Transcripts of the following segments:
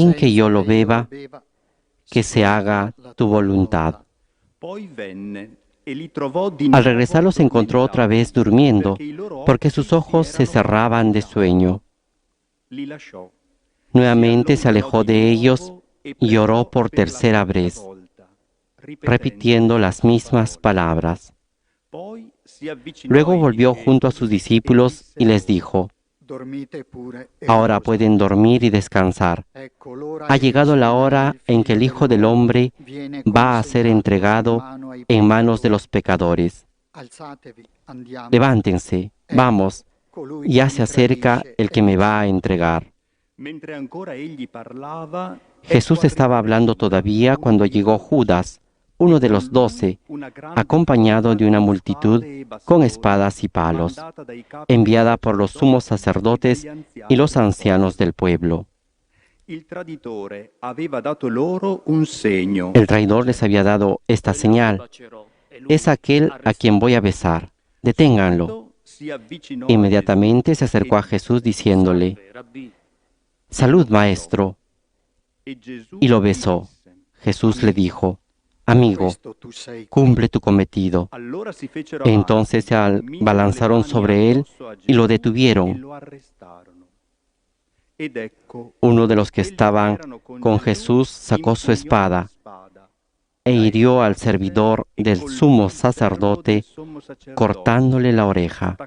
sin que yo lo beba, que se haga tu voluntad. Al regresar los encontró otra vez durmiendo, porque sus ojos se cerraban de sueño. Nuevamente se alejó de ellos y oró por tercera vez, repitiendo las mismas palabras. Luego volvió junto a sus discípulos y les dijo: ahora pueden dormir y descansar. Ha llegado la hora en que el Hijo del Hombre va a ser entregado en manos de los pecadores. Levántense, vamos, ya se acerca el que me va a entregar. Jesús estaba hablando todavía cuando llegó Judas, uno de los 12, acompañado de una multitud con espadas y palos, enviada por los sumos sacerdotes y los ancianos del pueblo. El traidor les había dado esta señal: es aquel a quien voy a besar, deténganlo. Inmediatamente se acercó a Jesús diciéndole: salud, maestro. Y lo besó. Jesús le dijo: amigo, cumple tu cometido. Entonces se abalanzaron sobre él y lo detuvieron. Uno de los que estaban con Jesús sacó su espada e hirió al servidor del sumo sacerdote, cortándole la oreja.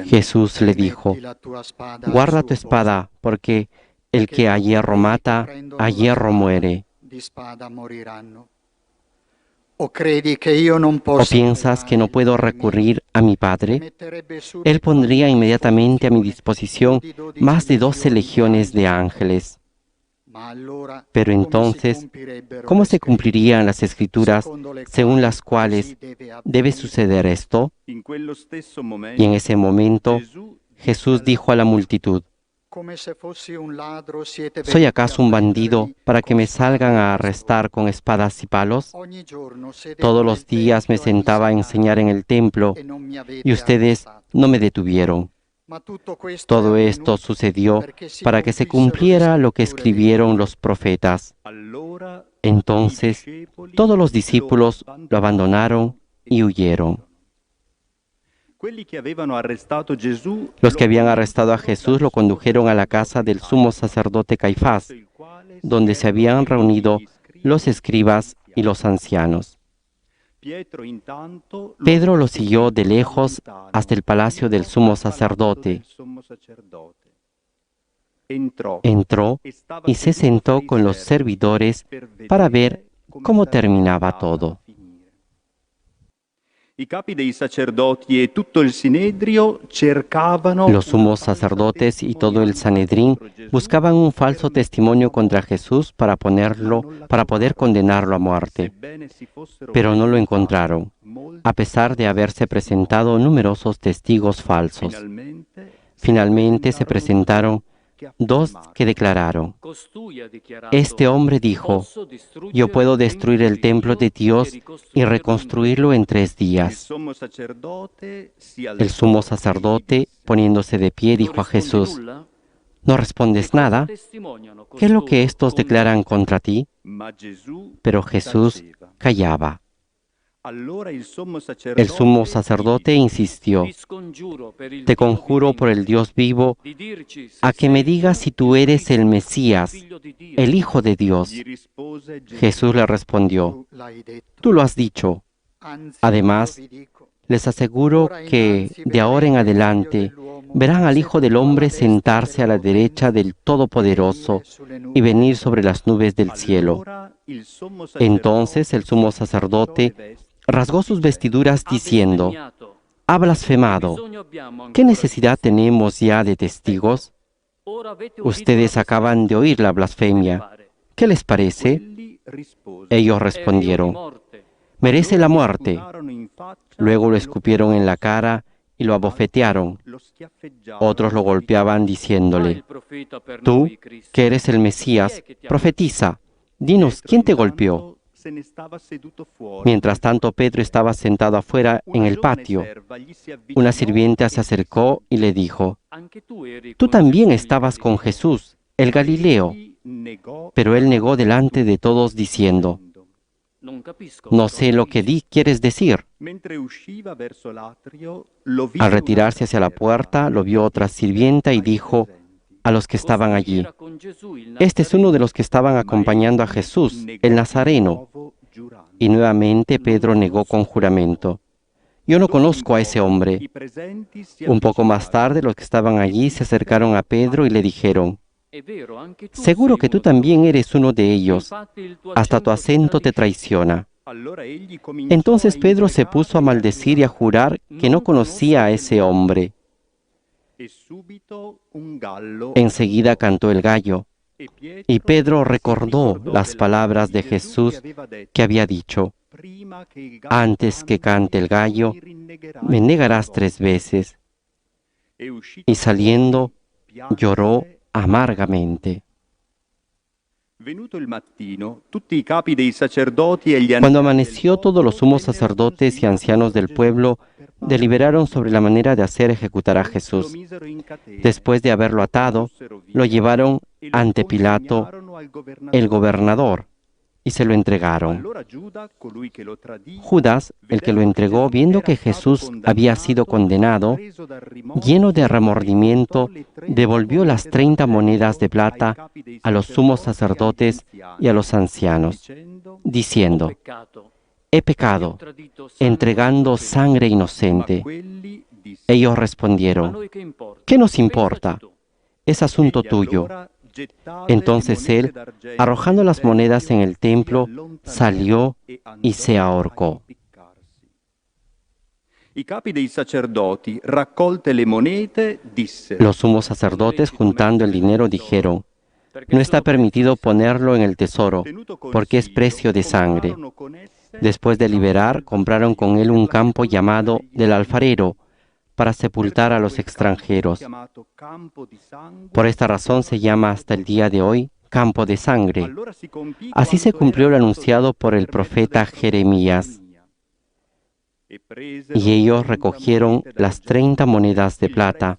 Jesús le dijo: guarda tu espada, porque el que a hierro mata, a hierro muere. ¿O piensas que no puedo recurrir a mi Padre? Él pondría inmediatamente a mi disposición más de 12 legiones de ángeles. Pero entonces, ¿cómo se cumplirían las Escrituras según las cuales debe suceder esto? Y en ese momento, Jesús dijo a la multitud: ¿soy acaso un bandido para que me salgan a arrestar con espadas y palos? Todos los días me sentaba a enseñar en el templo y ustedes no me detuvieron. Todo esto sucedió para que se cumpliera lo que escribieron los profetas. Entonces, todos los discípulos lo abandonaron y huyeron. Los que habían arrestado a Jesús lo condujeron a la casa del sumo sacerdote Caifás, donde se habían reunido los escribas y los ancianos. Pedro lo siguió de lejos hasta el palacio del sumo sacerdote. Entró y se sentó con los servidores para ver cómo terminaba todo. Los sumos sacerdotes y todo el Sanedrín buscaban un falso testimonio contra Jesús para poder condenarlo a muerte, pero no lo encontraron, a pesar de haberse presentado numerosos testigos falsos. Finalmente se presentaron 2 que declararon: este hombre dijo: yo puedo destruir el templo de Dios y reconstruirlo en 3 días. El sumo sacerdote, poniéndose de pie, dijo a Jesús: ¿no respondes nada? ¿Qué es lo que estos declaran contra ti? Pero Jesús callaba. El sumo sacerdote insistió: te conjuro por el Dios vivo, a que me digas si tú eres el Mesías, el Hijo de Dios. Jesús le respondió: tú lo has dicho. Además, les aseguro que de ahora en adelante verán al Hijo del Hombre sentarse a la derecha del Todopoderoso y venir sobre las nubes del cielo. Entonces el sumo sacerdote rasgó sus vestiduras diciendo: ha blasfemado. ¿Qué necesidad tenemos ya de testigos? Ustedes acaban de oír la blasfemia. ¿Qué les parece? Ellos respondieron: merece la muerte. Luego lo escupieron en la cara y lo abofetearon. Otros lo golpeaban diciéndole: tú, que eres el Mesías, profetiza. Dinos, ¿quién te golpeó? Mientras tanto, Pedro estaba sentado afuera en el patio. Una sirvienta se acercó y le dijo: «Tú también estabas con Jesús, el Galileo». Pero él negó delante de todos diciendo: «No sé lo que quieres decir». Al retirarse hacia la puerta, lo vio otra sirvienta y dijo a los que estaban allí: «Este es uno de los que estaban acompañando a Jesús, el Nazareno». Y nuevamente Pedro negó con juramento: «Yo no conozco a ese hombre». Un poco más tarde, los que estaban allí se acercaron a Pedro y le dijeron: «Seguro que tú también eres uno de ellos, hasta tu acento te traiciona». Entonces Pedro se puso a maldecir y a jurar que no conocía a ese hombre. Enseguida cantó el gallo, y Pedro recordó las palabras de Jesús que había dicho: «Antes que cante el gallo, me negarás 3 veces». Y saliendo, lloró amargamente. Cuando amaneció, todos los sumos sacerdotes y ancianos del pueblo deliberaron sobre la manera de hacer ejecutar a Jesús. Después de haberlo atado, lo llevaron ante Pilato, el gobernador, y se lo entregaron. Judas, el que lo entregó, viendo que Jesús había sido condenado, lleno de remordimiento, devolvió las 30 monedas de plata a los sumos sacerdotes y a los ancianos, diciendo: «He pecado, entregando sangre inocente». Ellos respondieron: «¿Qué nos importa? Es asunto tuyo». Entonces él, arrojando las monedas en el templo, salió y se ahorcó. Los sumos sacerdotes, juntando el dinero, dijeron: «No está permitido ponerlo en el tesoro, porque es precio de sangre». Después de liberar, compraron con él un campo llamado del alfarero, para sepultar a los extranjeros. Por esta razón se llama hasta el día de hoy campo de sangre. Así se cumplió lo anunciado por el profeta Jeremías. Y ellos recogieron las 30 monedas de plata,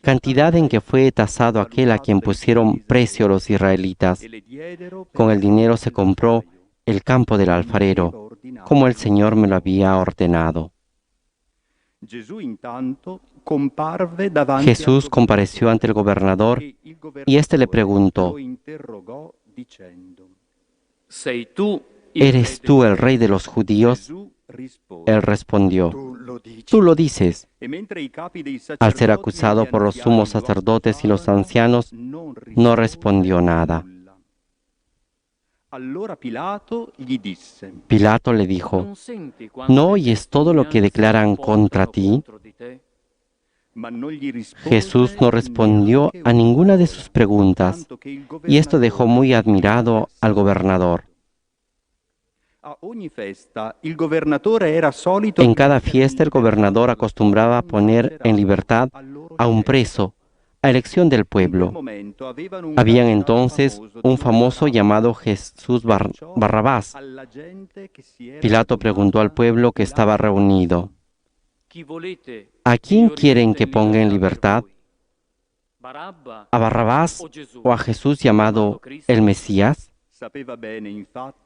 cantidad en que fue tasado aquel a quien pusieron precio los israelitas. Con el dinero se compró el campo del alfarero, como el Señor me lo había ordenado. Jesús compareció ante el gobernador y éste le preguntó: ¿eres tú el rey de los judíos? Él respondió: tú lo dices. Al ser acusado por los sumos sacerdotes y los ancianos, no respondió nada. Pilato le dijo: ¿no oyes todo lo que declaran contra ti? Jesús no respondió a ninguna de sus preguntas, y esto dejó muy admirado al gobernador. En cada fiesta el gobernador acostumbraba a poner en libertad a un preso, a elección del pueblo. Habían entonces un famoso llamado Jesús Barrabás. Pilato preguntó al pueblo que estaba reunido: ¿a quién quieren que ponga en libertad? ¿A Barrabás o a Jesús llamado el Mesías?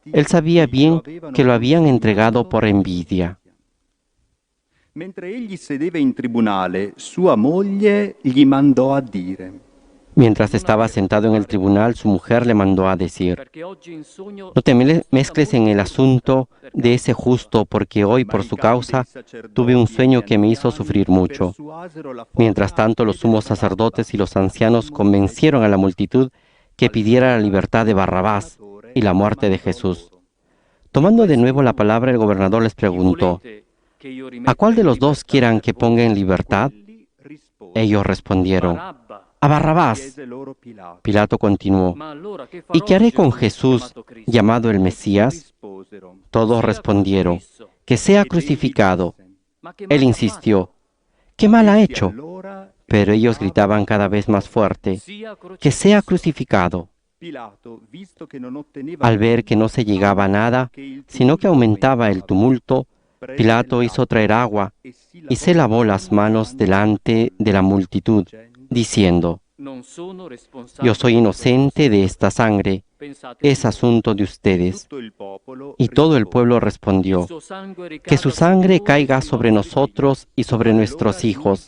Él sabía bien que lo habían entregado por envidia. Mientras estaba sentado en el tribunal, su mujer le mandó a decir: no te mezcles en el asunto de ese justo, porque hoy, por su causa, tuve un sueño que me hizo sufrir mucho. Mientras tanto, los sumos sacerdotes y los ancianos convencieron a la multitud que pidiera la libertad de Barrabás y la muerte de Jesús. Tomando de nuevo la palabra, el gobernador les preguntó: ¿a cuál de los dos quieran que ponga en libertad? Ellos respondieron: a Barrabás. Pilato continuó: ¿y qué haré con Jesús, llamado el Mesías? Todos respondieron: que sea crucificado. Él insistió: ¿qué mal ha hecho? Pero ellos gritaban cada vez más fuerte: que sea crucificado. Al ver que no se llegaba a nada, sino que aumentaba el tumulto, Pilato hizo traer agua y se lavó las manos delante de la multitud, diciendo: Yo soy inocente de esta sangre, es asunto de ustedes. Y todo el pueblo respondió: Que su sangre caiga sobre nosotros y sobre nuestros hijos.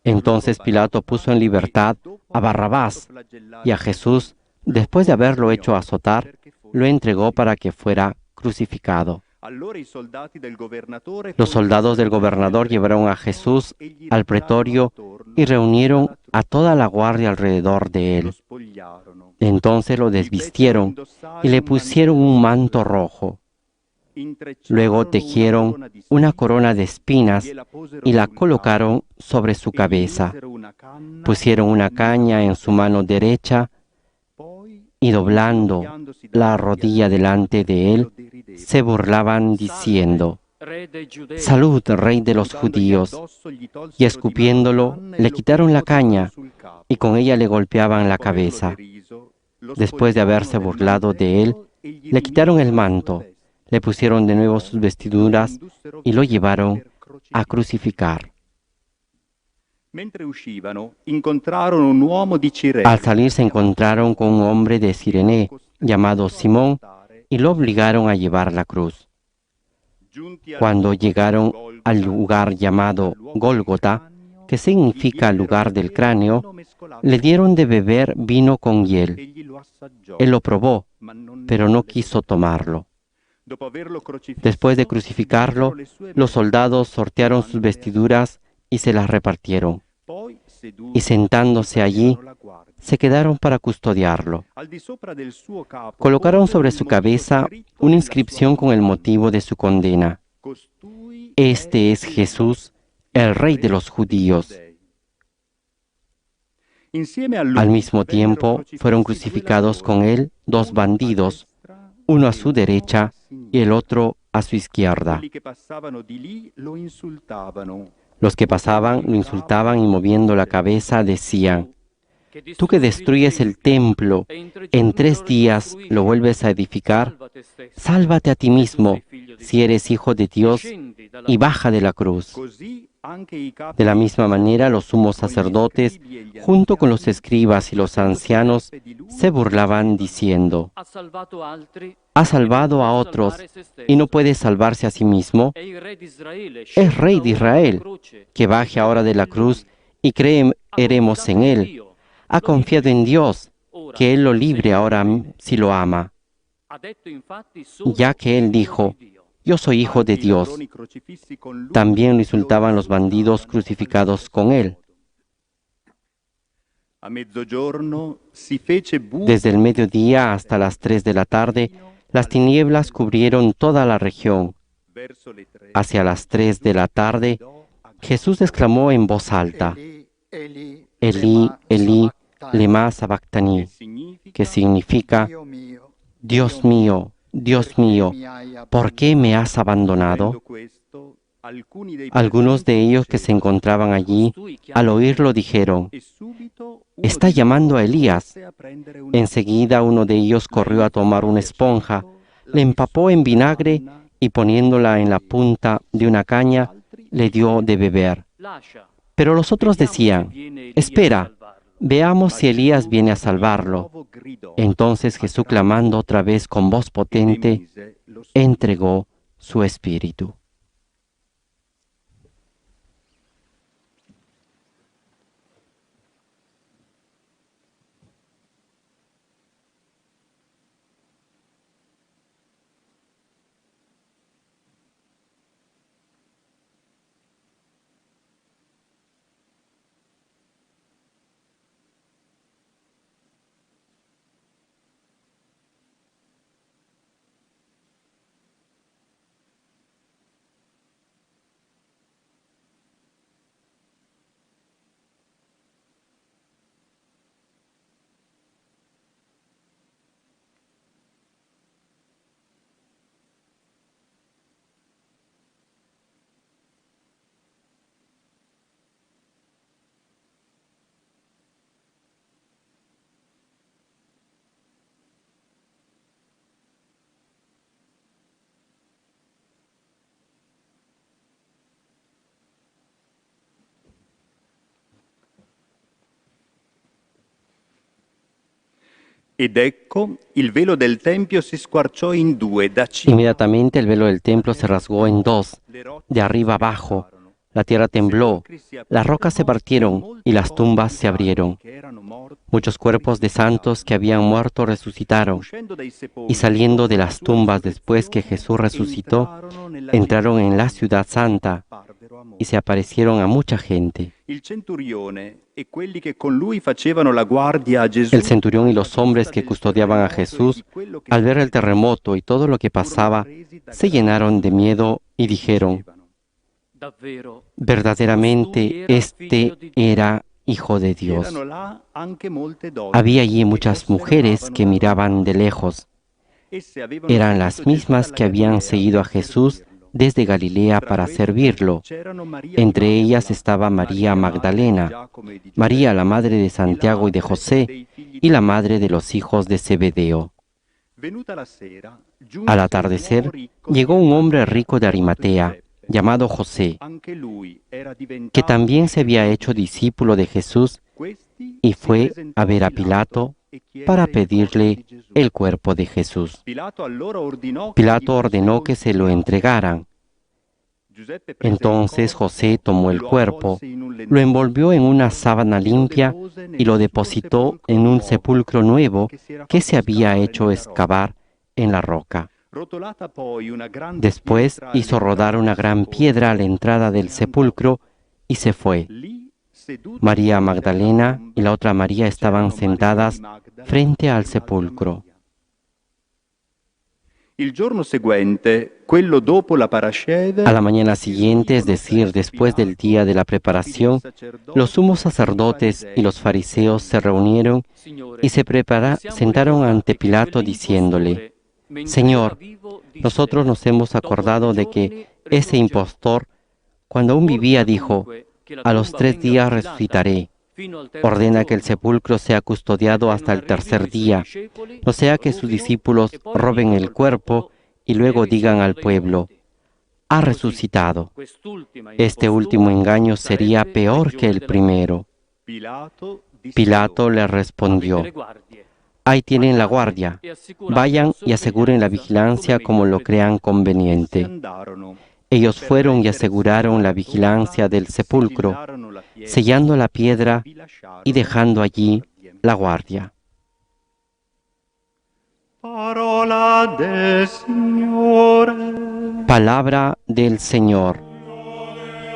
Entonces Pilato puso en libertad a Barrabás, y a Jesús, después de haberlo hecho azotar, lo entregó para que fuera crucificado. Los soldados del gobernador llevaron a Jesús al pretorio y reunieron a toda la guardia alrededor de él. Entonces lo desvistieron y le pusieron un manto rojo. Luego tejieron una corona de espinas y la colocaron sobre su cabeza. Pusieron una caña en su mano derecha y doblando la rodilla delante de él, se burlaban diciendo: Salud, Rey de los judíos. Y escupiéndolo, le quitaron la caña y con ella le golpeaban la cabeza. Después de haberse burlado de él, le quitaron el manto, le pusieron de nuevo sus vestiduras y lo llevaron a crucificar. Al salir se encontraron con un hombre de Cirene llamado Simón y lo obligaron a llevar la cruz. Cuando llegaron al lugar llamado Gólgota, que significa lugar del cráneo, le dieron de beber vino con hiel. Él lo probó, pero no quiso tomarlo. Después de crucificarlo, los soldados sortearon sus vestiduras y se las repartieron. Y sentándose allí, se quedaron para custodiarlo. Colocaron sobre su cabeza una inscripción con el motivo de su condena: Este es Jesús, el Rey de los judíos. Al mismo tiempo fueron crucificados con él dos bandidos, uno a su derecha y el otro a su izquierda. Los que pasaban lo insultaban y moviendo la cabeza decían: Tú que destruyes el templo, en 3 días lo vuelves a edificar, sálvate a ti mismo, si eres hijo de Dios, y baja de la cruz. De la misma manera, los sumos sacerdotes, junto con los escribas y los ancianos, se burlaban diciendo: Ha salvado a otros y no puede salvarse a sí mismo. Es Rey de Israel, que baje ahora de la cruz y creeremos en él. Ha confiado en Dios, que Él lo libre ahora si lo ama, ya que Él dijo: Yo soy hijo de Dios. También lo insultaban los bandidos crucificados con Él. Desde el mediodía hasta las 3 de la tarde, las tinieblas cubrieron toda la región. Hacia las 3 de la tarde, Jesús exclamó en voz alta: Elí, Elí, lema sabactani, que significa: Dios mío, ¿por qué me has abandonado? Algunos de ellos que se encontraban allí, al oírlo, dijeron: Está llamando a Elías. Enseguida uno de ellos corrió a tomar una esponja, le empapó en vinagre y poniéndola en la punta de una caña, le dio de beber. Pero los otros decían: Espera, veamos si Elías viene a salvarlo. Entonces Jesús, clamando otra vez con voz potente, entregó su espíritu. Ed ecco, il velo del tempio si squarciò in due da cima. Inmediatamente el velo del templo se rasgó en dos, de arriba abajo. La tierra tembló, las rocas se partieron y las tumbas se abrieron. Muchos cuerpos de santos que habían muerto resucitaron, y saliendo de las tumbas después que Jesús resucitó, entraron en la ciudad santa y se aparecieron a mucha gente. Il centurione e quelli che con lui facevano la guardia a Gesù, El centurión y los hombres que custodiaban a Jesús, al ver el terremoto y todo lo que pasaba, se llenaron de miedo y dijeron: verdaderamente este era Hijo de Dios. erano là anche molte donne. Había allí muchas mujeres que miraban de lejos. Esse avevano Eran seguito las Gesù mismas dalla que habían Galilea seguido a per Jesús servirlo. desde Galilea Tra para queste servirlo. c'erano Maria Entre di ellas Magdala, estaba María madre di Magdalena, Giacomo e di María Giuseppe, la madre de Santiago y de José, y la madre de los hijos de Zebedeo. Venuta la sera, Al giunse un uomo atardecer, ricco llegó di un hombre Arimatea, rico de chiamato Arimatea, Giuseppe. llamado José, Anche lui era que diventato también se había discepolo hecho di Gesù. discípulo de Jesús, Questi y si fue presentò a ver a Pilato e chiese para il corpo pedirle di Gesù. el cuerpo de Jesús. Pilato allora ordinò che Pilato gli fosse ordenó que se lo consegnato. entregaran. Giuseppe prese il Entonces corpo, José tomó el lo cuerpo, avvolse in un lo lenzuolo envolvió en una sábana e lo limpia depose y lo nel suo depositó sepolcro en un nuovo sepulcro nuevo che si era que fatto se había scavare hecho nella rocca. excavar en la roca. Rotolata poi una grande Después pietra hizo all'entrata rodar una del gran sepolcro, piedra a la entrada se del ne andò. sepulcro y se fue. Lì, seduti María di fronte alla Magdalena tomba, y la otra María estaban c'erano Maria di sentadas Magdala frente e al l'altra sepulcro. Maria. Il giorno seguente, quello dopo la parasceve, A la mañana siguiente, es decir, después del día de la preparación, los sumos sacerdotes y los fariseos se reunieron y se sentaron ante Pilato diciéndole: Señor, nosotros nos hemos acordado de que ese impostor, cuando aún vivía, dijo: a los 3 días resucitaré. Ordena que el sepulcro sea custodiado hasta el tercer día, no sea que sus discípulos roben el cuerpo y luego digan al pueblo: ha resucitado. Este último engaño sería peor que el primero. Pilato le respondió: ahí tienen la guardia. Vayan y aseguren la vigilancia como lo crean conveniente. Ellos fueron y aseguraron la vigilancia del sepulcro, sellando la piedra y dejando allí la guardia. Palabra del Señor.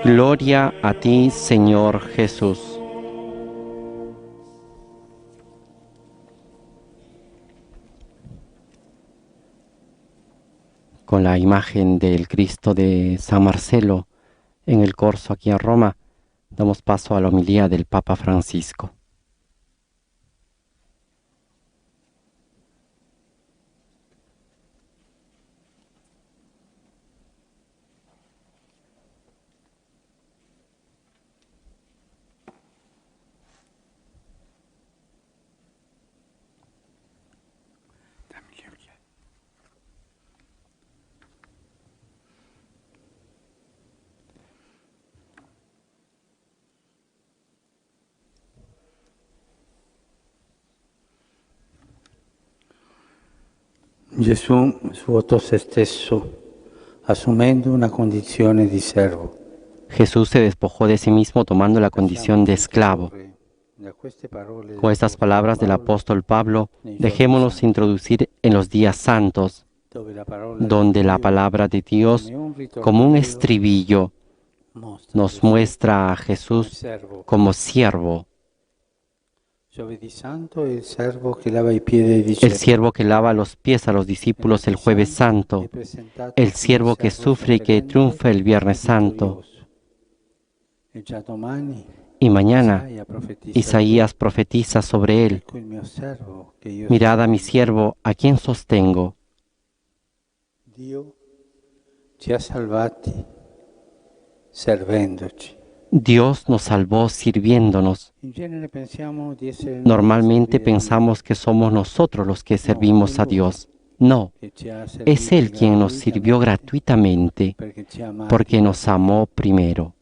Gloria a ti, Señor Jesús. Con la imagen del Cristo de San Marcelo en el Corso aquí en Roma, damos paso a la homilía del Papa Francisco. Gesù svuotò se stesso, assumendo una condizione di servo. Jesús se despojó de sí mismo tomando la condición de esclavo. Con estas palabras del apóstol Pablo, dejémonos introducir en los días santos, donde la palabra de Dios, como un estribillo, nos muestra a Jesús como siervo, el siervo que lava los pies a los discípulos el jueves santo, el siervo que sufre y que triunfa el viernes santo. Y mañana Isaías profetiza sobre él: mirad a mi siervo, a quien sostengo. Dio ci ha salvati servendoci. Dios nos salvó sirviéndonos. Normalmente pensamos que somos nosotros los que servimos a Dios. No, es Él quien nos sirvió gratuitamente porque nos amó primero.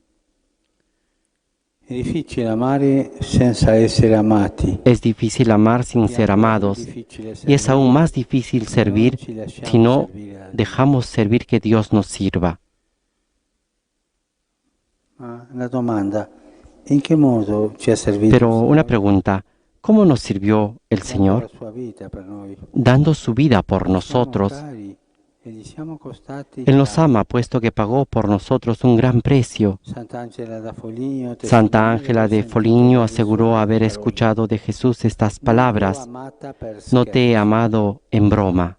È difficile amare senza essere amati. Es difícil amar sin ser amados y es aún más difícil servir si no dejamos servir que Dios nos sirva. La domanda, ¿in che modo ci ha servito Pero il una Signore? pregunta, ¿cómo nos sirvió el Dando Señor? la sua vita per noi. Dando su vida por Siamo nosotros. cari e gli siamo costati Él nos cari. ama puesto que pagó por nosotros un gran precio. Sant'Angela da Foligno Santa testimonia Ángela di de aver Foligno sentito aseguró le haber sue escuchado de Jesús estas parole. Non l'ho palabras: amata per no te he scherzo. amado en broma.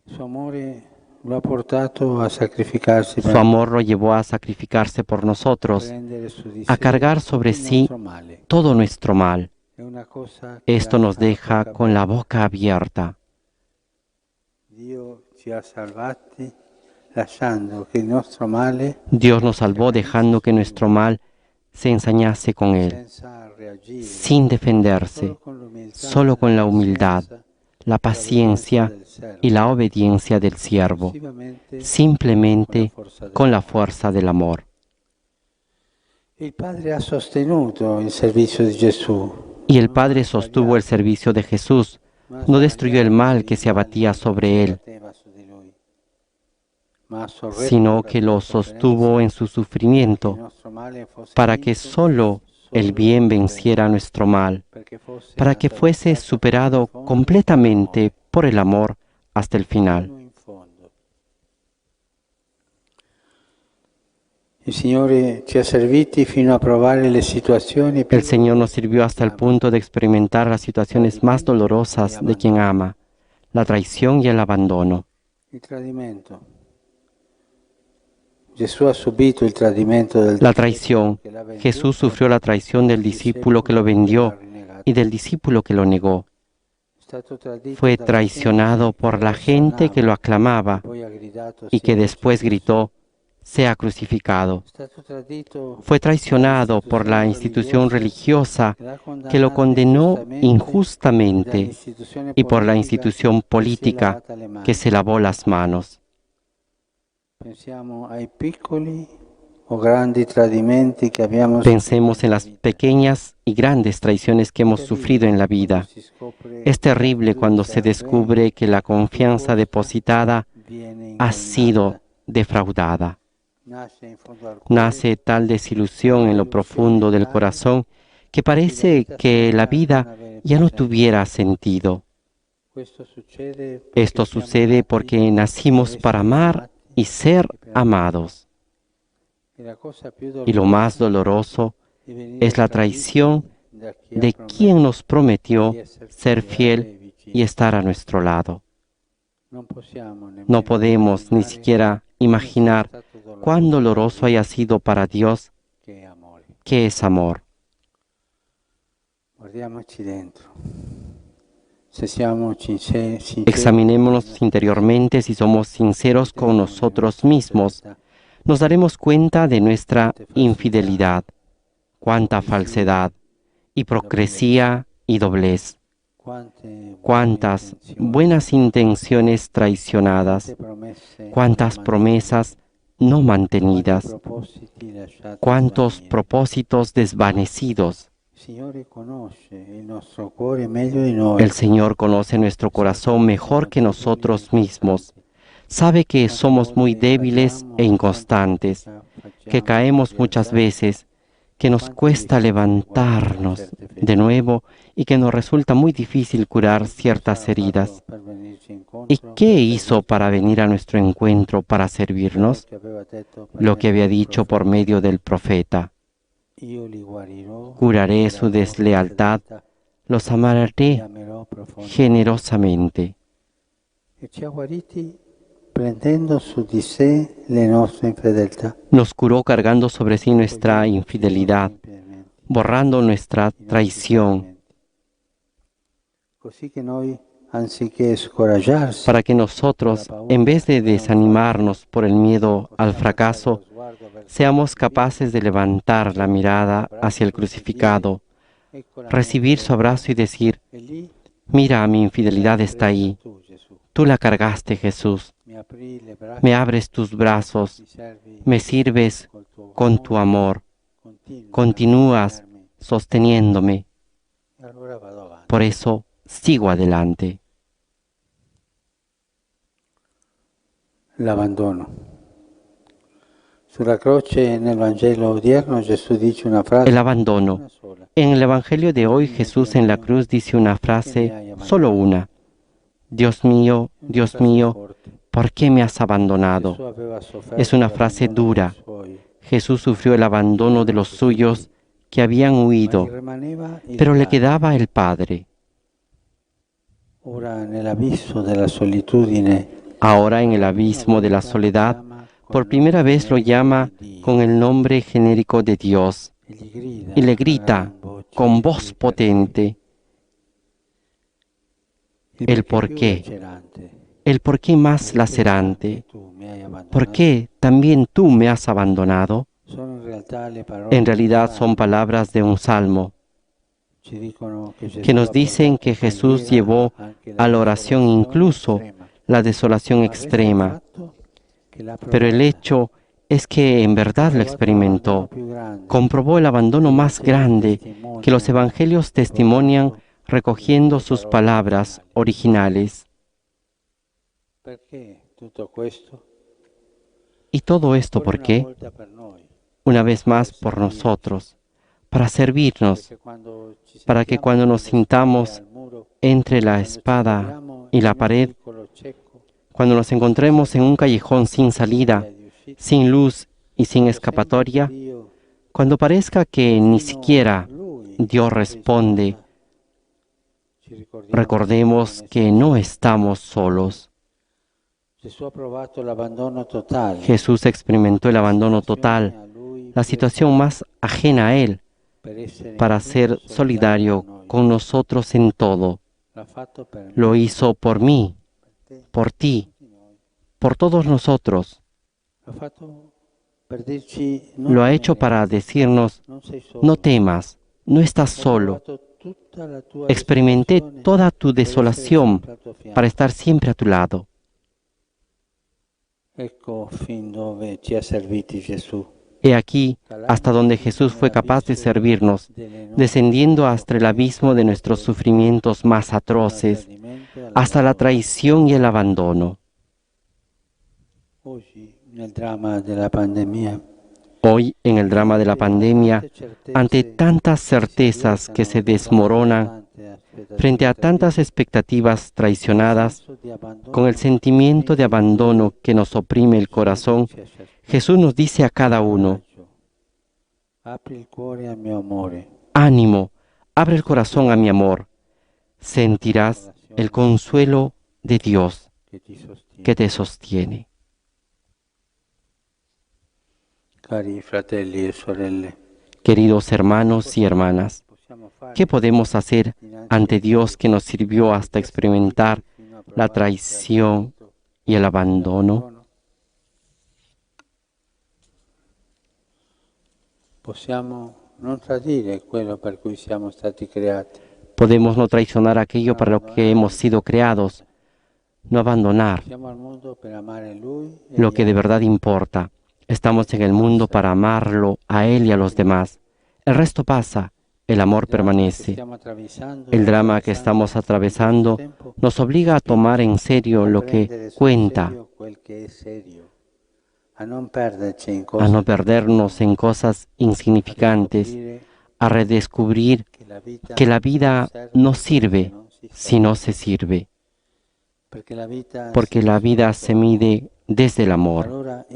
Il suo amore lo ha portato a sacrificarsi Su per amor lo llevó a sacrificarse por nosotros, prendere su di a sé cargar sobre tutto il sí nostro male. todo nuestro mal. È una cosa che Esto nos lascia la deja bocca con la aperta. boca abierta. Dio ci ha salvati lasciando che il nostro male, Dios nos salvó dejando que nuestro mal se ensañase con Él, senza reagire, sin defenderse, solo con l'umiltà, solo con la humildad, la pazienza paciencia y la obediencia del siervo, simplemente con la fuerza del amor. Il Padre ha sostenuto il servizio di Gesù. Y el Padre sostuvo el servicio de Jesús, no destruyó el mal que se abatía sobre Él, sino que lo sostuvo en su sufrimiento, para que solo el bien venciera nuestro mal, para que fuese superado completamente por el amor hasta el final. Il Signore ci ha serviti fino a provare le situazioni più El Señor nos sirvió hasta el punto de experimentar las situaciones más dolorosas de quien ama, la traición y el abandono. il tradimento. Gesù ha subito il tradimento del La traición. Jesús sufrió la traición del discípulo que lo vendió y del discípulo que lo negó. Fue traicionado por la gente que lo aclamaba y que después gritó: sea crucificado. Fue traicionado por la institución religiosa que lo condenó injustamente y por la institución política que se lavó las manos. Pensemos en las pequeñas y grandes traiciones que hemos sufrido en la vida. Es terrible cuando se descubre que la confianza depositada ha sido defraudada. Nace tal desilusión en lo profundo del corazón que parece que la vida ya no tuviera sentido. Esto sucede porque nacimos para amar y ser amados. Y lo más doloroso es la traición de quien nos prometió ser fiel y estar a nuestro lado. No podemos ni siquiera imaginar cuán doloroso haya sido para Dios, que es amor. Examinémonos interiormente. Si somos sinceros con nosotros mismos, nos daremos cuenta de nuestra infidelidad, cuánta falsedad, hipocresía y doblez, cuántas buenas intenciones traicionadas, cuántas promesas no mantenidas, cuántos propósitos desvanecidos. El Señor conoce nuestro corazón mejor que nosotros mismos. Sabe que somos muy débiles e inconstantes, que caemos muchas veces, que nos cuesta levantarnos de nuevo y que nos resulta muy difícil curar ciertas heridas. ¿Y qué hizo para venir a nuestro encuentro, para servirnos? Lo que había dicho por medio del profeta: curaré su deslealtad, los amaré generosamente. Nos curó cargando sobre sí nuestra infidelidad, borrando nuestra traición, para que nosotros, en vez de desanimarnos por el miedo al fracaso, seamos capaces de levantar la mirada hacia el crucificado, recibir su abrazo y decir: mira, mi infidelidad está ahí. Tú la cargaste, Jesús. Me abres tus brazos, me sirves con tu amor, continúas sosteniéndome. E allora vado avanti. Por eso sigo adelante. L'abbandono. Sulla croce nel Vangelo odierno Gesù dice una frase, El abandono. una sola. En el Evangelio de hoy Jesús en la cruz dice una frase, solo una. Dios mío, ¿por qué me has abandonado? Gesù aveva sofferto Es una frase l'abbandono dura. dei suoi, Jesús sufrió el abandono de los suyos que habían ma huido, gli rimaneva il pero le Padre. quedaba el Padre. Ora nell'abisso della solitudine, Ahora en el abismo de la soledad, por primera vez lo llama con el nombre genérico de Dios y le grita con voz potente el por qué más lacerante. ¿Por qué también tú me has abandonado? En realidad son palabras de un salmo que nos dicen que Jesús llevó a la oración incluso la desolación extrema, pero el hecho es que en verdad lo experimentó. Comprobó el abandono más grande que los evangelios testimonian recogiendo sus palabras originales. ¿Y todo esto por qué? Una vez más por nosotros, para servirnos, para que cuando nos sintamos entre la espada y la pared, cuando nos encontremos en un callejón sin salida, sin luz y sin escapatoria, cuando parezca que ni siquiera Dios responde, recordemos que no estamos solos. Jesús experimentó el abandono total, la situación más ajena a Él, para ser solidario con nosotros en todo. Lo hizo por mí, por ti, por todos nosotros. Lo ha hecho para decirnos, no temas, no estás solo. Experimenté toda tu desolación para estar siempre a tu lado. He aquí hasta donde Jesús fue capaz de servirnos, descendiendo hasta el abismo de nuestros sufrimientos más atroces, hasta la traición y el abandono. Hoy, en el drama de la pandemia, ante tantas certezas que se desmoronan, frente a tantas expectativas traicionadas, con el sentimiento de abandono que nos oprime el corazón, Jesús nos dice a cada uno, ánimo, abre el corazón a mi amor, sentirás el consuelo de Dios que te sostiene. Queridos hermanos y hermanas, ¿qué podemos hacer ante Dios que nos sirvió hasta experimentar la traición y el abandono? Podemos no traicionar aquello para lo que hemos sido creados, no abandonar lo que de verdad importa. Estamos en el mundo para amarlo a Él y a los demás. El resto pasa, el amor permanece. El drama que estamos atravesando nos obliga a tomar en serio lo que cuenta, a no perdernos en cosas insignificantes, a redescubrir que la vida no sirve si no se sirve, porque la vida se mide desde el amor.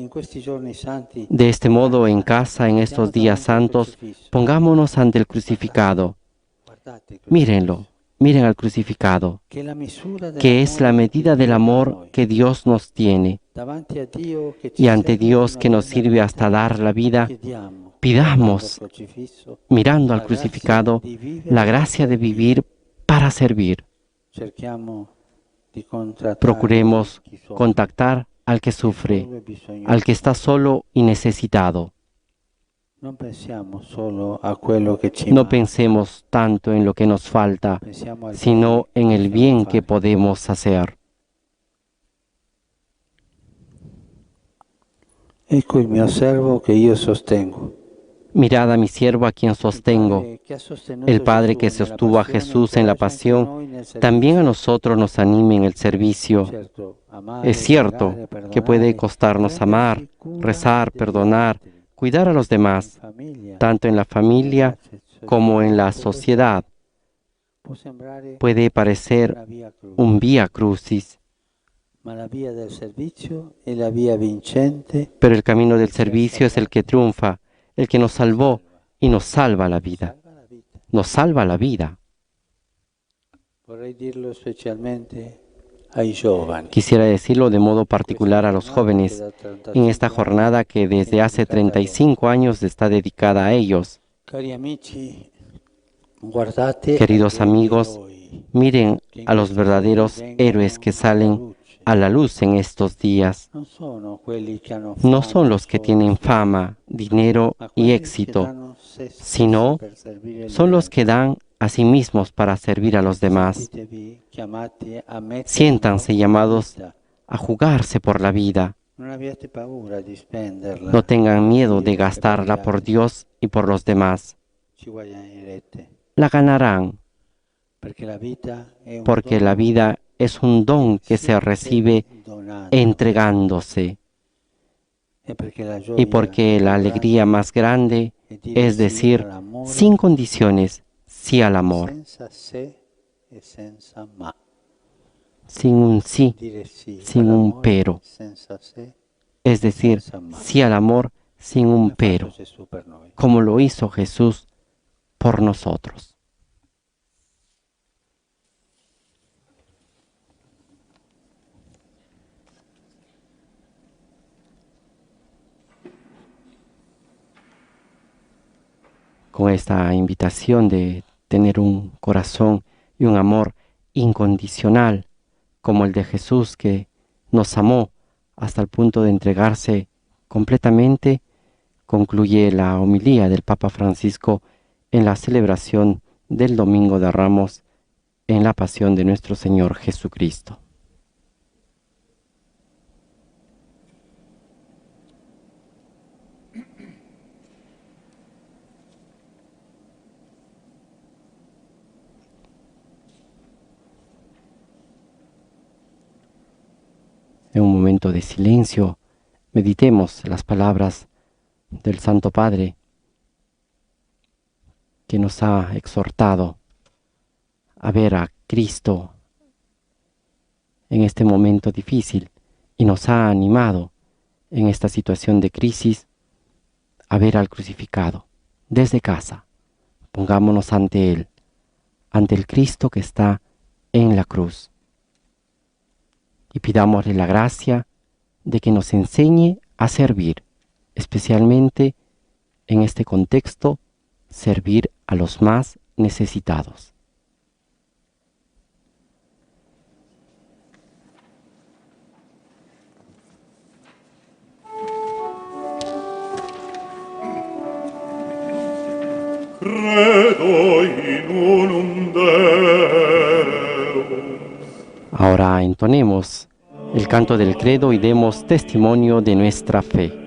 De este modo, en casa, en estos días santos, pongámonos ante el crucificado. Mírenlo, miren al crucificado, que es la medida del amor que Dios nos tiene. Y ante Dios que nos sirve hasta dar la vida, pidamos, mirando al crucificado, la gracia de vivir para servir. Procuremos contactar al que sufre, al que está solo y necesitado. No pensemos tanto en lo que nos falta, sino en el bien que podemos hacer. Ecco il mio servo che io sostengo. Mirad a mi siervo a quien sostengo. El Padre que sostuvo a Jesús en la pasión, también a nosotros nos anime en el servicio. Es cierto que puede costarnos amar, rezar, perdonar, cuidar a los demás, tanto en la familia como en la sociedad. Puede parecer un vía crucis, pero el camino del servicio es el que triunfa, el que nos salvó y nos salva la vida. Nos salva la vida. Quisiera decirlo de modo particular a los jóvenes en esta jornada que desde hace 35 años está dedicada a ellos. Queridos amigos, miren a los verdaderos héroes que salen a la luz en estos días. No son los que tienen fama, dinero y éxito, sino son los que dan a sí mismos para servir a los demás. Siéntanse llamados a jugarse por la vida. No tengan miedo de gastarla por Dios y por los demás. La ganarán, porque la vida es un don que se recibe entregándose, y porque la alegría más grande es decir sin condiciones sí al amor, sin un sí, sin un pero, es decir, sí al amor sin un pero, como lo hizo Jesús por nosotros. Con esta invitación de tener un corazón y un amor incondicional, como el de Jesús que nos amó hasta el punto de entregarse completamente, concluye la homilía del Papa Francisco en la celebración del Domingo de Ramos en la pasión de nuestro Señor Jesucristo. En un momento de silencio, meditemos las palabras del Santo Padre que nos ha exhortado a ver a Cristo en este momento difícil y nos ha animado en esta situación de crisis a ver al crucificado desde casa. Pongámonos ante Él, ante el Cristo que está en la cruz, y pidámosle la gracia de que nos enseñe a servir, especialmente en este contexto, servir a los más necesitados. Ahora entonemos el canto del credo y demos testimonio de nuestra fe.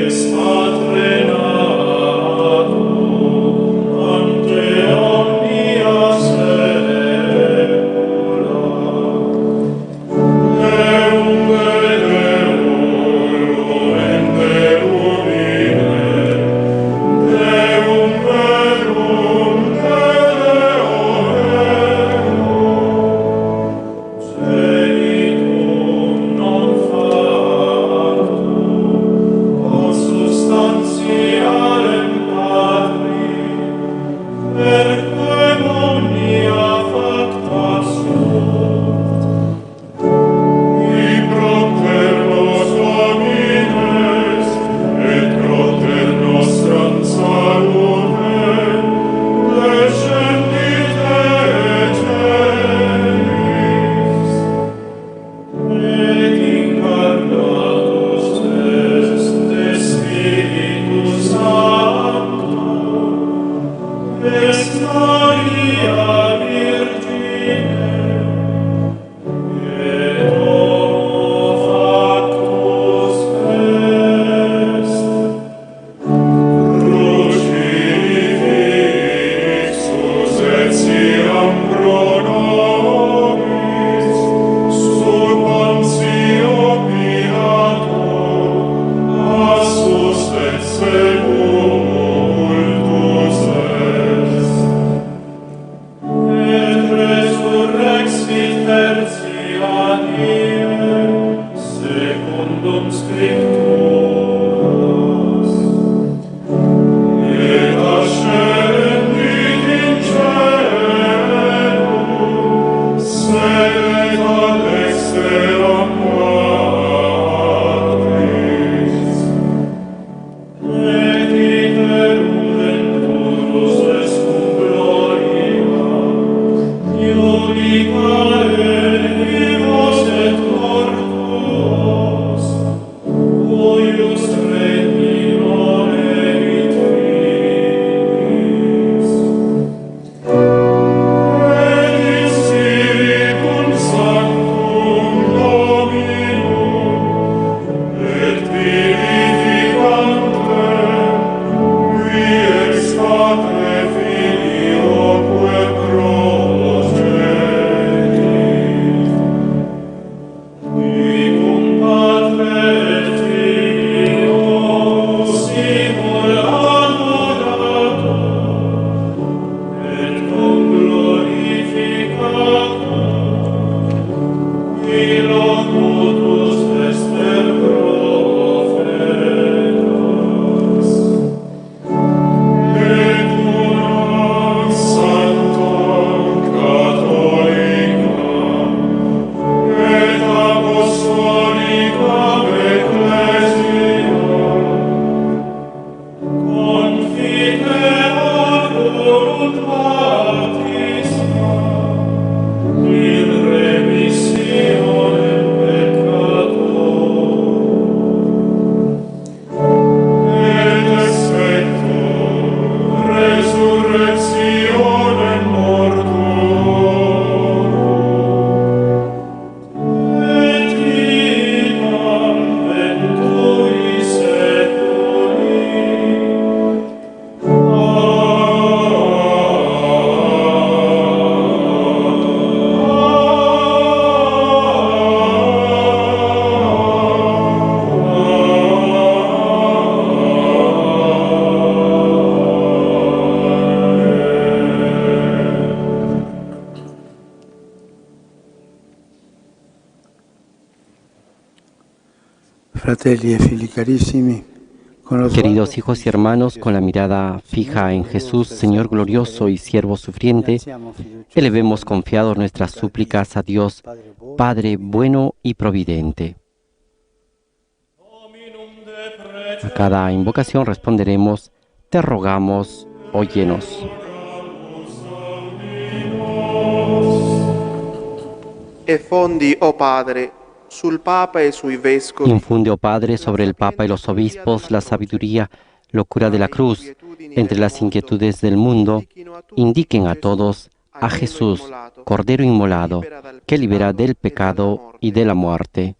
Spot Fratelli e figli carissimi, con lo Queridos sguardo hijos y hermanos, con la mirada fija en Jesús, Señor glorioso y siervo sufriente, elevemos confiados nuestras súplicas a Dios, Padre bueno y providente. A cada invocación responderemos: te rogamos, óyenos. E fondi, oh Padre, sul Papa e sui Vescovi, Infunde, oh Padre, sobre el Papa y los obispos la sabiduría, locura de la cruz, entre las inquietudes del mundo, indiquen a todos a Jesús, Cordero inmolado, que libera del pecado y de la muerte.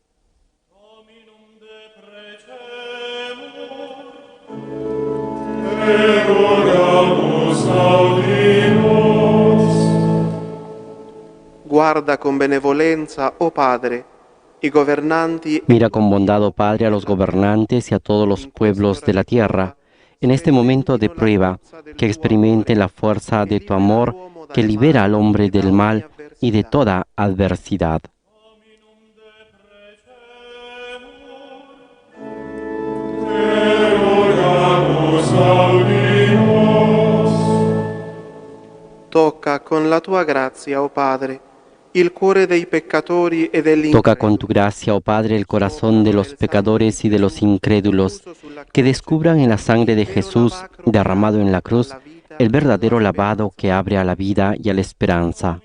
guarda con benevolenza, oh Padre, i governanti Mira con bondad, oh Padre, a los gobernantes y a todos los pueblos de la tierra, en este momento de prueba, que experimenten la fuerza de tu amor, que libera al hombre del mal y de toda adversidad. tocca con la tua grazia, oh Padre, il cuore dei peccatori e degli Toca con tu gracia, oh Padre, el corazón de los pecadores y de los incrédulos, que descubran en la sangre de Jesús derramado en la cruz el verdadero lavado que abre a la vida y a la esperanza.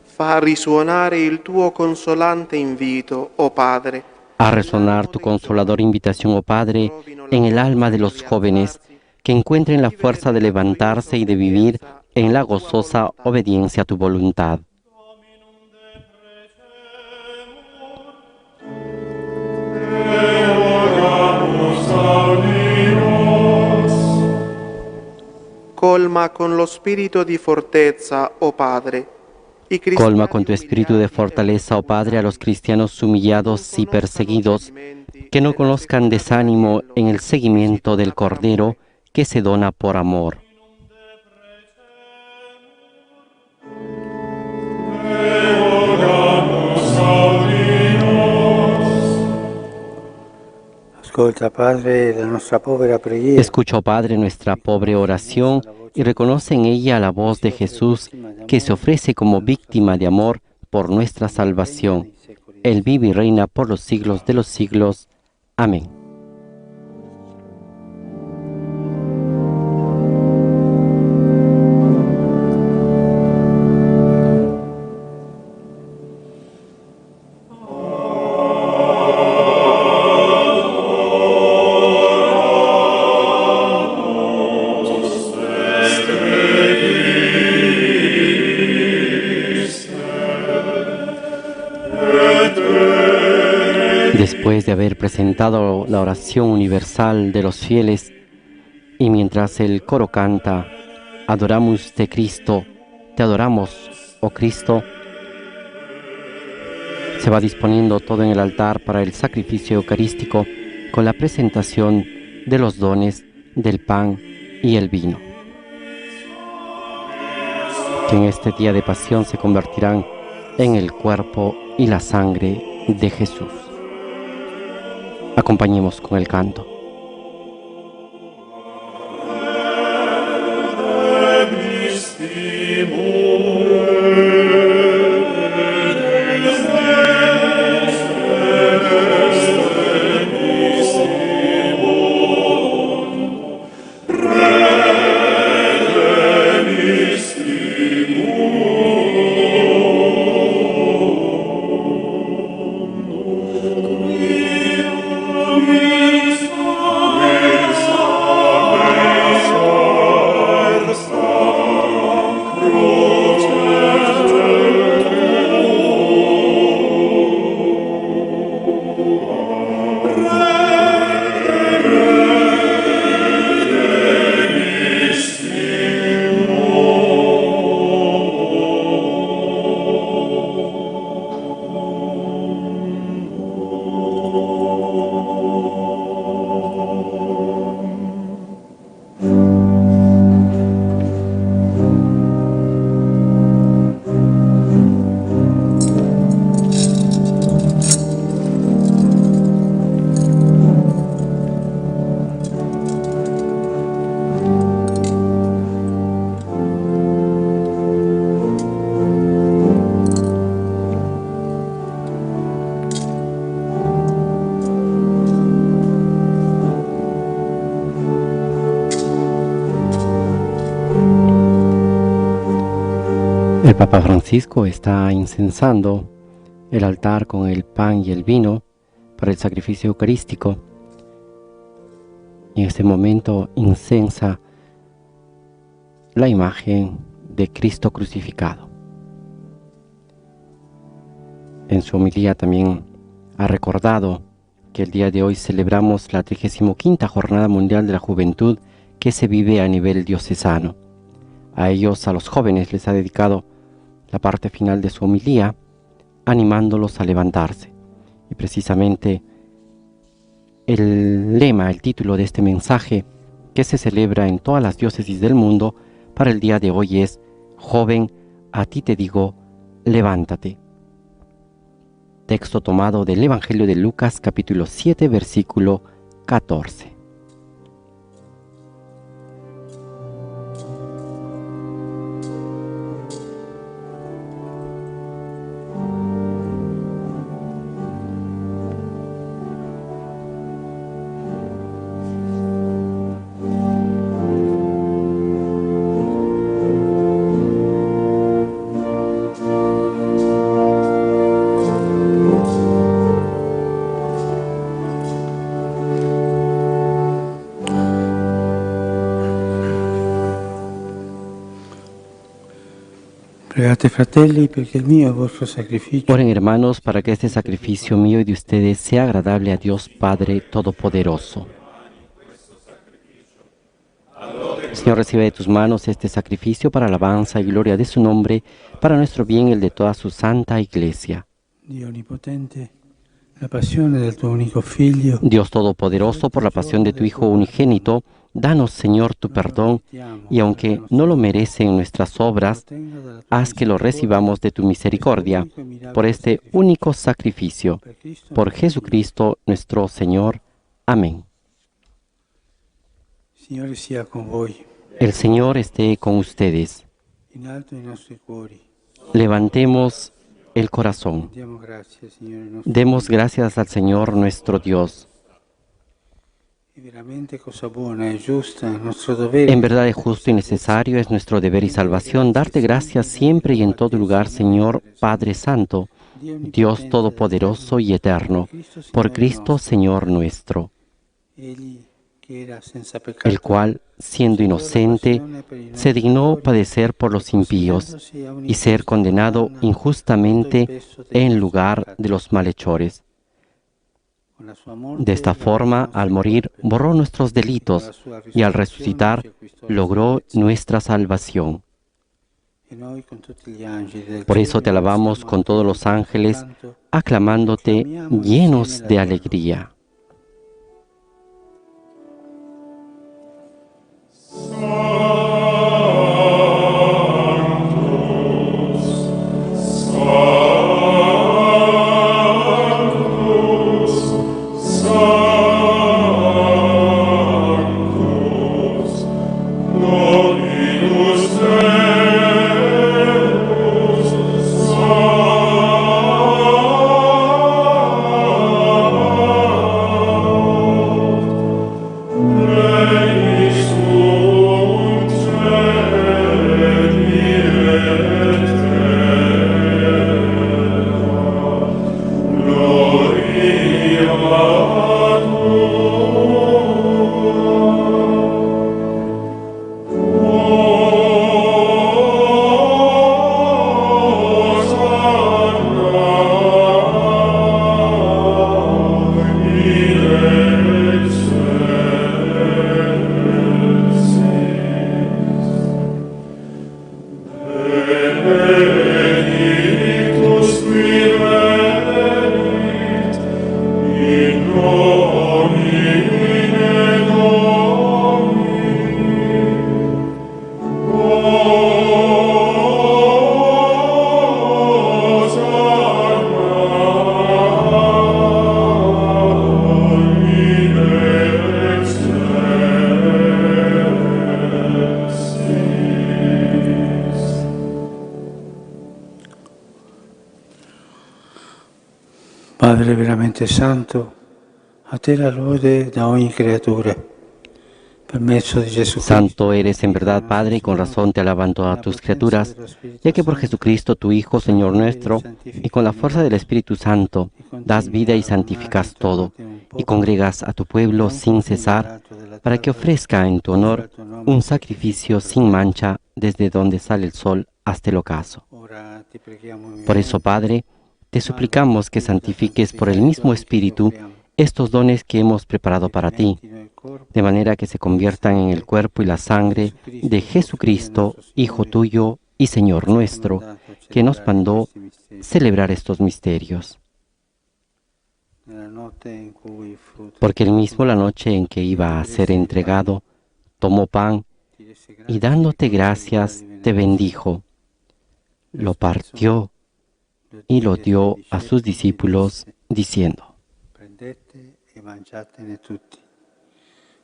Fa risuonare il tuo consolante invito, oh Padre, A resonar tu consoladora invitación, oh Padre, en el alma de los jóvenes, que encuentren la fuerza de levantarse y de vivir en la gozosa obediencia a tu voluntad. colma con lo spirito di fortezza, oh Padre, i Colma con tu cristiani espíritu de fortaleza, oh Padre, a los cristianos humillados y perseguidos, que no conozcan desánimo en el seguimiento del Cordero que se dona por amor. Ascolta, Padre, la nostra povera preghiera. Escucha, oh Padre, nuestra pobre oración y reconoce en ella la voz de Jesús que se ofrece como víctima de amor por nuestra salvación. Él vive y reina por los siglos de los siglos. Amén. Después de haber presentado la oración universal de los fieles y mientras el coro canta, Adoramus te Cristo, te adoramos, oh Cristo, se va disponiendo todo en el altar para el sacrificio eucarístico con la presentación de los dones del pan y el vino, que en este día de pasión se convertirán en el cuerpo y la sangre de Jesús. Acompañemos con el canto. Christus El Papa Francisco está incensando el altar con el pan y el vino para el sacrificio eucarístico. Y en este momento incensa la imagen de Cristo crucificado. En su homilía también ha recordado que el día de hoy celebramos la 35ª Jornada Mundial de la Juventud que se vive a nivel diocesano. A ellos, a los jóvenes, les ha dedicado la parte final de su homilía, animándolos a levantarse. Y precisamente el lema, el título de este mensaje que se celebra en todas las diócesis del mundo para el día de hoy es: Joven, a ti te digo, levántate. Texto tomado del Evangelio de Lucas, capítulo 7, versículo 14. Pregate, fratelli, perché il mio e il vostro sacrificio Oren, hermanos, para que este sacrificio mío y de ustedes sea agradable a Dios Padre Todopoderoso. Señor, recibe de tus manos este sacrificio para alabanza y gloria de su nombre, para nuestro bien y el de toda su santa Iglesia. Dio onnipotente, la passione del tuo unico figlio. Dios Todopoderoso, por la pasión de tu Hijo unigénito, danos, Señor, tu perdón, y aunque no lo merecen nuestras obras, haz que lo recibamos de tu misericordia, por este único sacrificio, por Jesucristo nuestro Señor. Amén. Signore sia con voi, El Señor esté con ustedes. in alto i nostri cuori. Levantemos el corazón. Diamo grazie, Signore nostro. Demos gracias al Señor nuestro Dios. È veramente cosa buona e giusta, il nostro dovere. En verdad es justo y necesario, es nuestro deber y salvación darte gracias siempre y en todo lugar, Señor Padre Santo, Dios Todopoderoso y Eterno, por Cristo Señor nuestro, Egli che era senza peccato, el cual, siendo inocente, se dignó padecer por los impíos y ser condenado injustamente en lugar de los malhechores. De esta forma, al morir, borró nuestros delitos y al resucitar, logró nuestra salvación. Por eso te alabamos con todos los ángeles, aclamándote llenos de alegría. Padre veramente santo, a te la lode da ogni creatura. Per mezzo di Gesù Cristo. Santo eres en verdad, Padre, y con razón te alaban todas tus criaturas, ya que por Jesucristo, tu Hijo, Señor nuestro, y con la fuerza del Espíritu Santo, das vida y santificas todo, y congregas a tu pueblo sin cesar, para que ofrezca en tu honor un sacrificio sin mancha desde donde sale el sol hasta el ocaso. Por eso, Padre, te suplicamos que santifiques por el mismo Espíritu estos dones que hemos preparado para ti, de manera que se conviertan en el cuerpo y la sangre de Jesucristo, Hijo tuyo y Señor nuestro, que nos mandó celebrar estos misterios. Porque él mismo, la noche en que iba a ser entregado, tomó pan y dándote gracias, te bendijo, lo partió y lo dio a sus discípulos, diciendo: Prendete e mangiatene tutti.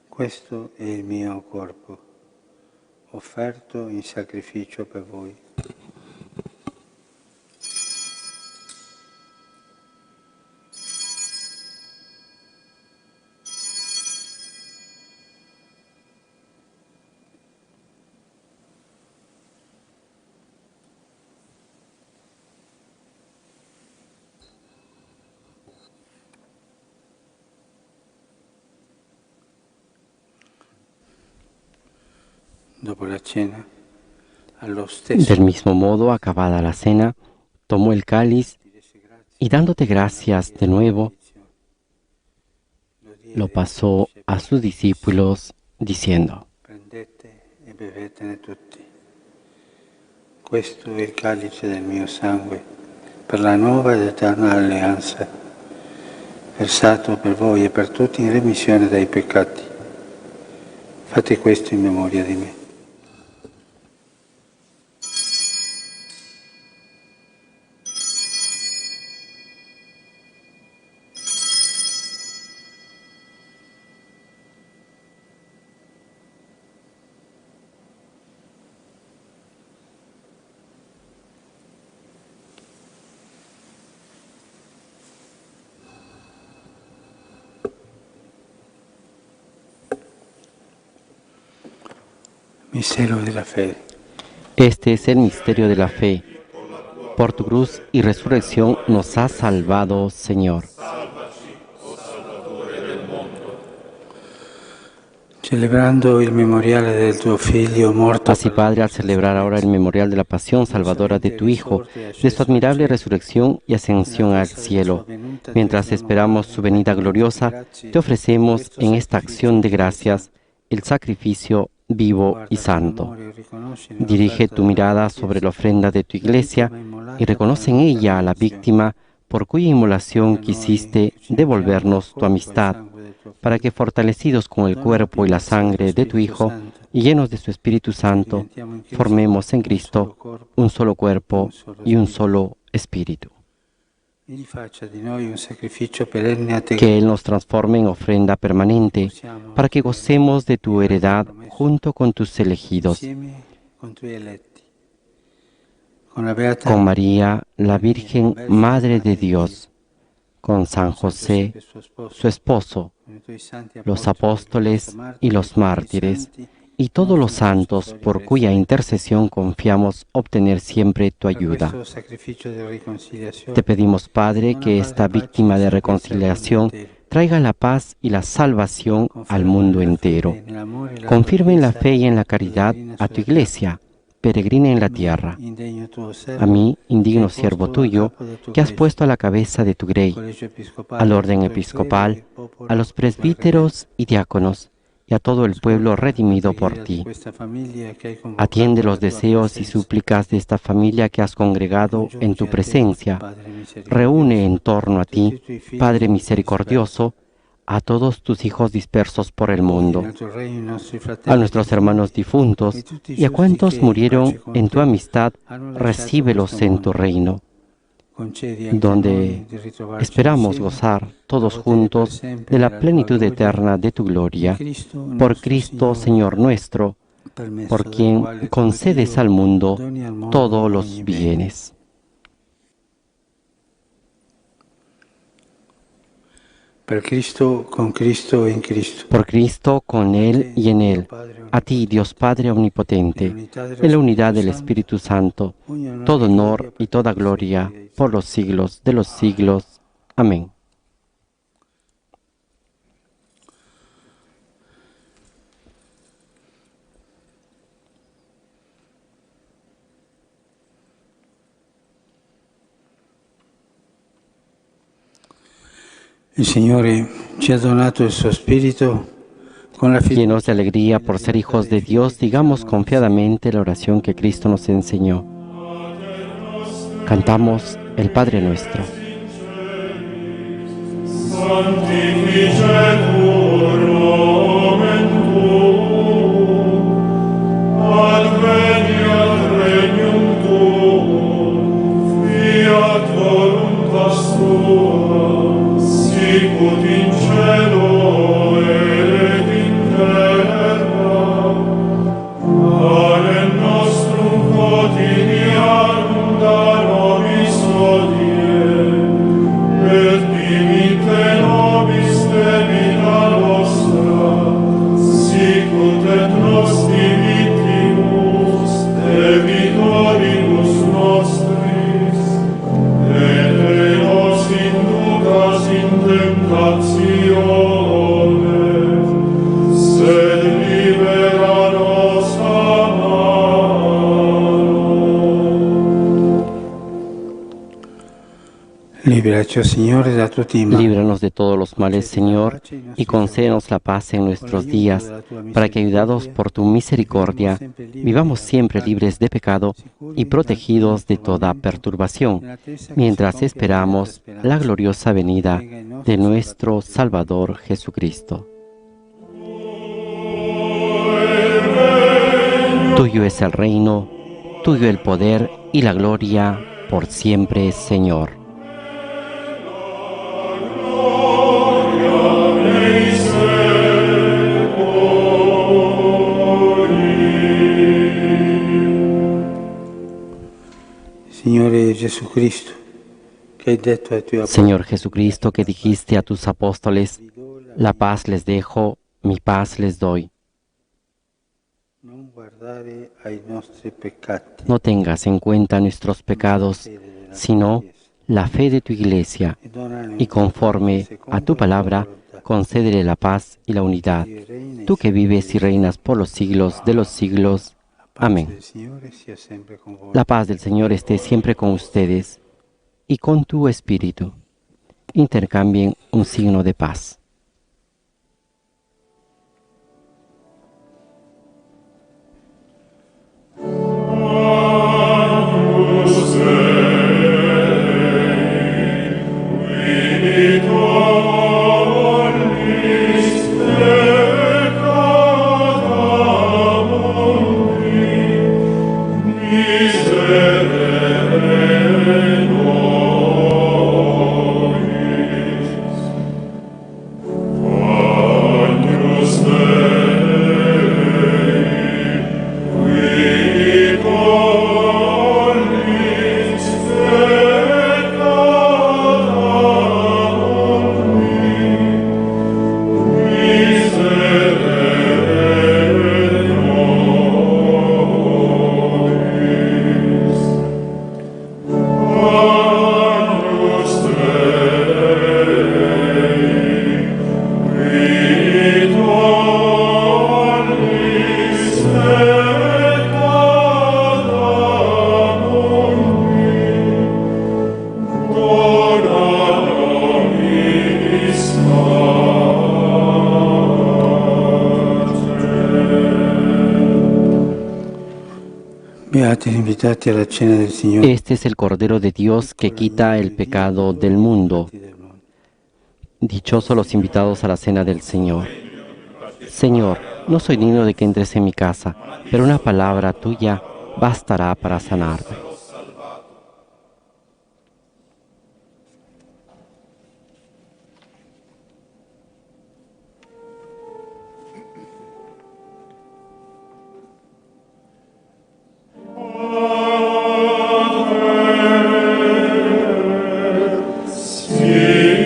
Questo è il mio corpo, offerto in sacrificio per voi. Dopo la cena, allo stesso Del mismo modo, acabada la cena, tomó el cáliz y dándote gracias de nuevo, lo pasó a sus discípulos, diciendo: prendete e bevetene tutti. Questo è il calice del mio sangue, per la nuova ed eterna alleanza, versato per voi e per tutti in remissione dei peccati. Fate questo in memoria di me. Misterio de la fe. Este es el misterio de la fe. Por tu cruz y resurrección nos has salvado, Señor. Celebrando il memoriale del tuo Figlio morto. Así, Padre, al celebrar ahora el memorial de la pasión salvadora de tu Hijo, de su admirable resurrección y ascensión al cielo, mientras esperamos su venida gloriosa, te ofrecemos en esta acción de gracias el sacrificio vivo y santo. Dirige tu mirada sobre la ofrenda de tu Iglesia y reconoce en ella a la víctima por cuya inmolación quisiste devolvernos tu amistad, para que fortalecidos con el cuerpo y la sangre de tu Hijo y llenos de su Espíritu Santo, formemos en Cristo un solo cuerpo y un solo Espíritu. Que Él nos transforme en ofrenda permanente, para que gocemos de tu heredad junto con tus elegidos. Con María, la Virgen Madre de Dios, con San José, su esposo, los apóstoles y los mártires, y todos los santos por cuya intercesión confiamos obtener siempre tu ayuda. Te pedimos, Padre, que esta víctima de reconciliación traiga la paz y la salvación al mundo entero. Confirme en la fe y en la caridad a tu Iglesia, peregrina en la tierra. A mí, indigno siervo tuyo, que has puesto a la cabeza de tu grey, al orden episcopal, a los presbíteros y diáconos, y a todo el pueblo redimido por ti. Atiende los deseos y súplicas de esta familia que has congregado en tu presencia. Reúne en torno a ti, Padre misericordioso, a todos tus hijos dispersos por el mundo, a nuestros hermanos difuntos y a cuantos murieron en tu amistad, recíbelos en tu reino, donde esperamos gozar todos juntos de la plenitud eterna de tu gloria. Por Cristo, Señor nuestro, por quien concedes al mundo todos los bienes. Per Cristo, con Cristo e in Cristo. Por Cristo, con Él y en Él. A ti, Dios Padre Omnipotente, en la unidad del Espíritu Santo, todo honor y toda gloria por los siglos de los siglos. Amén. Il Signore ci ha donato il suo Spirito con la fiducia. Llenos de alegría por ser hijos de Dios, digamos confiadamente la oración que Cristo nos enseñó. Cantamos el Padre Nuestro. Sanctificetur nomen tuum, adveniat regnum tuum, fiat voluntas tua, sicut in cielo et in terra. Panem nostrum quotidianum da nobis hodie, et dimitte nobis debita nostra, sicut et nos dimittimus debitoribus nostris, et ne nos inducas in tentationem, sed libera nos a malo. Liberaci, oh Signore, da tutti i mali. Líbranos de todos los males, Señor, y concédenos la paz en nuestros días, para que, ayudados por tu misericordia, vivamos siempre libres de pecado y protegidos de toda perturbación, mientras esperamos la gloriosa venida de nuestro Salvador Jesucristo. Tuyo es el reino, tuyo el poder y la gloria por siempre, Señor. Signore Gesù Cristo, che hai detto ai tuoi apostoli, Señor Jesucristo, que dijiste a tus apóstoles, la paz les dejo, mi paz les doy. non guardare ai nostri peccati, No tengas en cuenta nuestros pecados, sino la fe de tu Iglesia, e donane y conforme a tu palabra, concédele la paz y la unidad. Tú que vives y reinas por los siglos de los siglos. Amén. del Signore sia sempre con voi. La paz del Señor esté siempre con ustedes y con tu espíritu. Intercambien un signo de paz. Beati gli invitati alla cena del Signore. Este es el Cordero de Dios que quita el pecado del mundo. Dichosos los invitados a la cena del Señor. Señor, no soy digno de que entres en mi casa, pero una palabra tuya bastará para sanarme.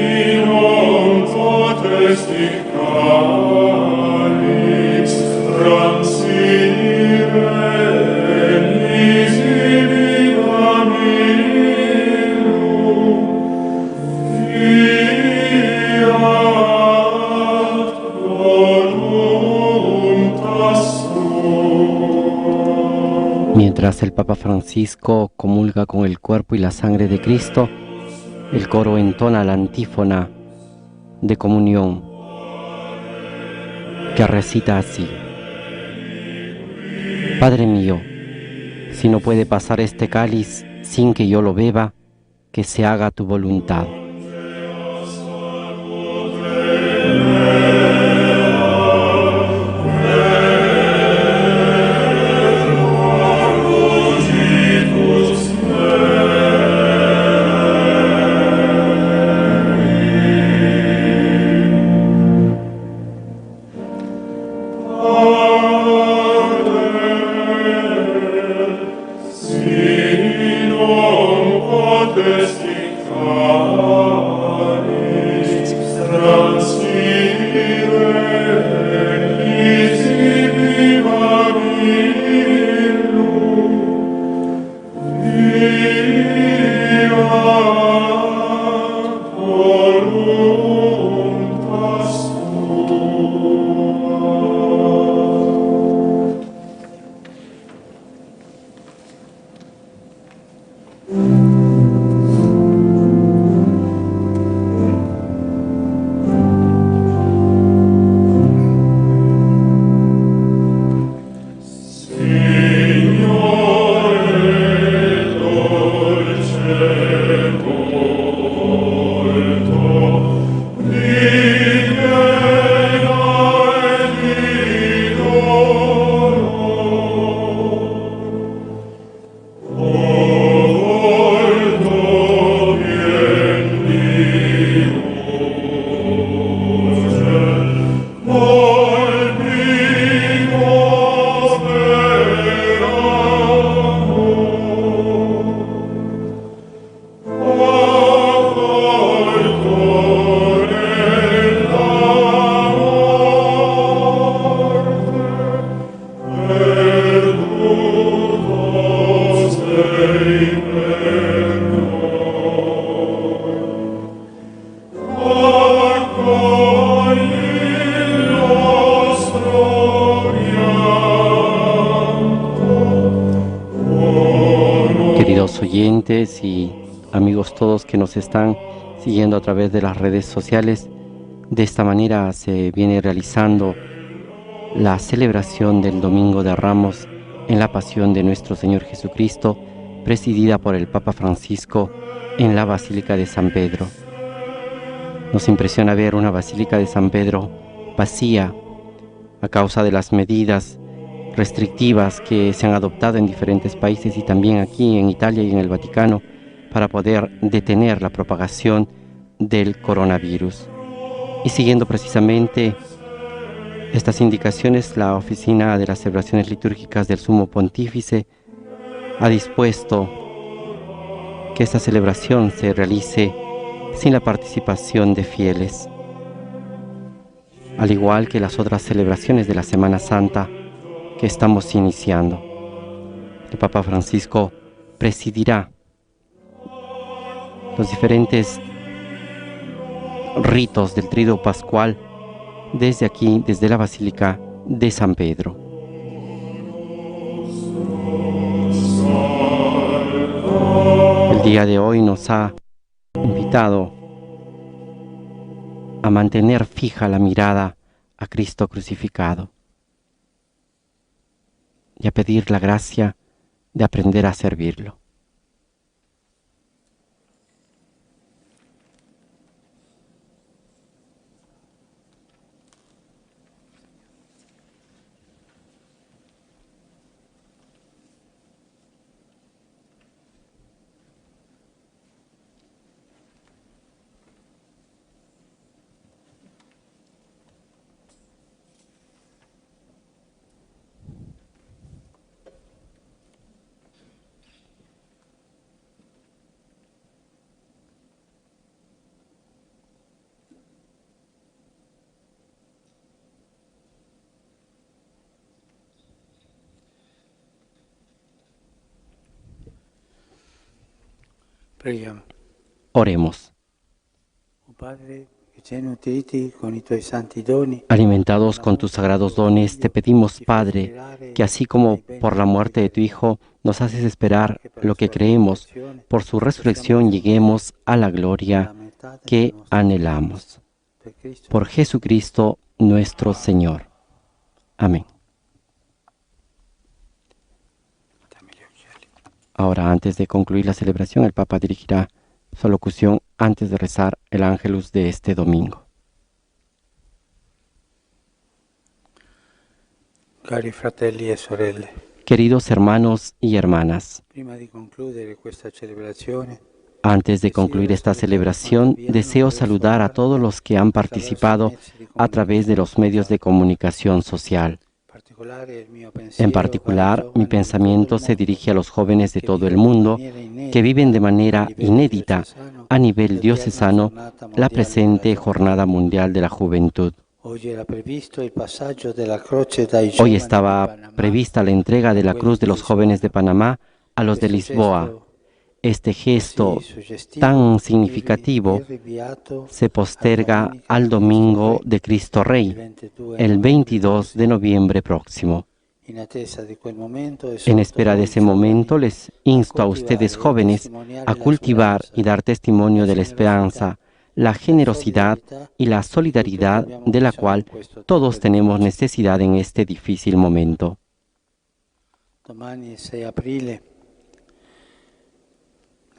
Simon Mientras el Papa Francisco comulga con el cuerpo y la sangre de Cristo, el coro entona la antífona de comunión que recita así: Padre mío, si no puede pasar este cáliz sin que yo lo beba, que se haga tu voluntad. Queridos oyentes y amigos todos que nos están siguiendo a través de las redes sociales, de esta manera se viene realizando la celebración del Domingo de Ramos en la Pasión de nuestro Señor Jesucristo, presidida por el Papa Francisco en la Basílica de San Pedro. Nos impresiona ver una Basílica de San Pedro vacía a causa de las medidas restrictivas que se han adoptado en diferentes países y también aquí en Italia y en el Vaticano para poder detener la propagación del coronavirus. Y siguiendo precisamente estas indicaciones, la Oficina de las Celebraciones Litúrgicas del Sumo Pontífice ha dispuesto que esta celebración se realice sin la participación de fieles, al igual que las otras celebraciones de la Semana Santa que estamos iniciando. El Papa Francisco presidirá los diferentes ritos del Tríduo Pascual desde aquí, desde la Basílica de San Pedro. El día de hoy nos ha invitado a mantener fija la mirada a Cristo crucificado y a pedir la gracia de aprender a servirlo. Preghiamo. Oremos. Oh Padre, che ci hai nutriti con i tuoi santi doni, Alimentados con tus sagrados dones, te pedimos, Padre, que así como por la muerte de tu Hijo nos haces esperar lo que creemos, por su resurrección lleguemos a la gloria que anhelamos. Por Jesucristo nuestro Señor. Amén. Ahora, antes de concluir la celebración, el Papa dirigirá su alocución antes de rezar el Ángelus de este domingo. cari fratelli e sorelle, Queridos hermanos y hermanas, prima di concludere questa celebrazione, antes de concluir esta celebración, deseo saludar a todos los que han participado a través de los medios de comunicación social. En particular, mi pensamiento se dirige a los jóvenes de todo el mundo que viven de manera inédita a nivel diocesano la presente Jornada Mundial de la Juventud. Hoy estaba prevista la entrega de la Cruz de los Jóvenes de Panamá a los de Lisboa. Este gesto tan significativo se posterga al Domingo de Cristo Rey, el 22 de noviembre próximo. En espera de ese momento, les insto a ustedes jóvenes a cultivar y dar testimonio de la esperanza, la generosidad y la solidaridad de la cual todos tenemos necesidad en este difícil momento. Domani 6 aprile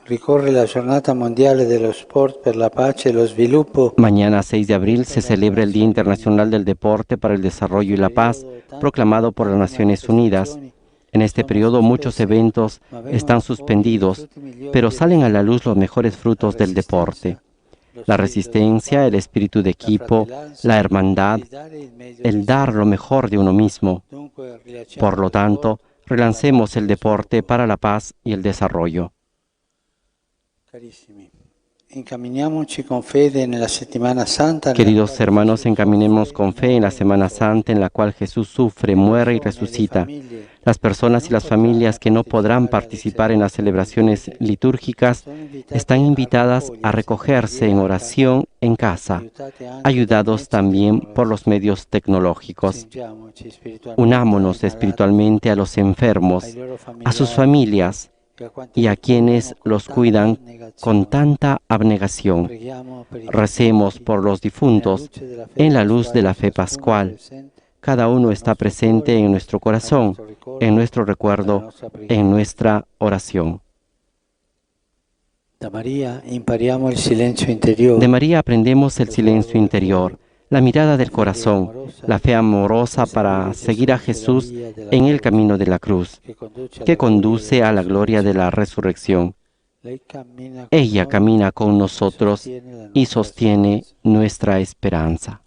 ricorre la Giornata Mondiale dello Sport per la Pace e lo Sviluppo. Mañana 6 de abril se celebra el Día Internacional del Deporte para el Desarrollo y la Paz, proclamado por las Naciones Unidas. En este periodo muchos eventos están suspendidos, pero salen a la luz los mejores frutos del deporte. La resistencia, el espíritu de equipo, la hermandad, el dar lo mejor de uno mismo. Por lo tanto, relancemos el deporte para la paz y el desarrollo. Queridos hermanos, encaminemos con fe en la Semana Santa en la cual Jesús sufre, muere y resucita. Las personas y las familias que no podrán participar en las celebraciones litúrgicas están invitadas a recogerse en oración en casa, ayudados también por los medios tecnológicos. Unámonos espiritualmente a los enfermos, a sus familias y a quienes los cuidan con tanta abnegación. Recemos por los difuntos en la luz de la fe pascual. Cada uno está presente en nuestro corazón, en nuestro recuerdo, en nuestra oración. De María aprendemos el silencio interior, la mirada del corazón, la fe amorosa para seguir a Jesús en el camino de la cruz, que conduce a la gloria de la resurrección. Ella camina con nosotros y sostiene nuestra esperanza.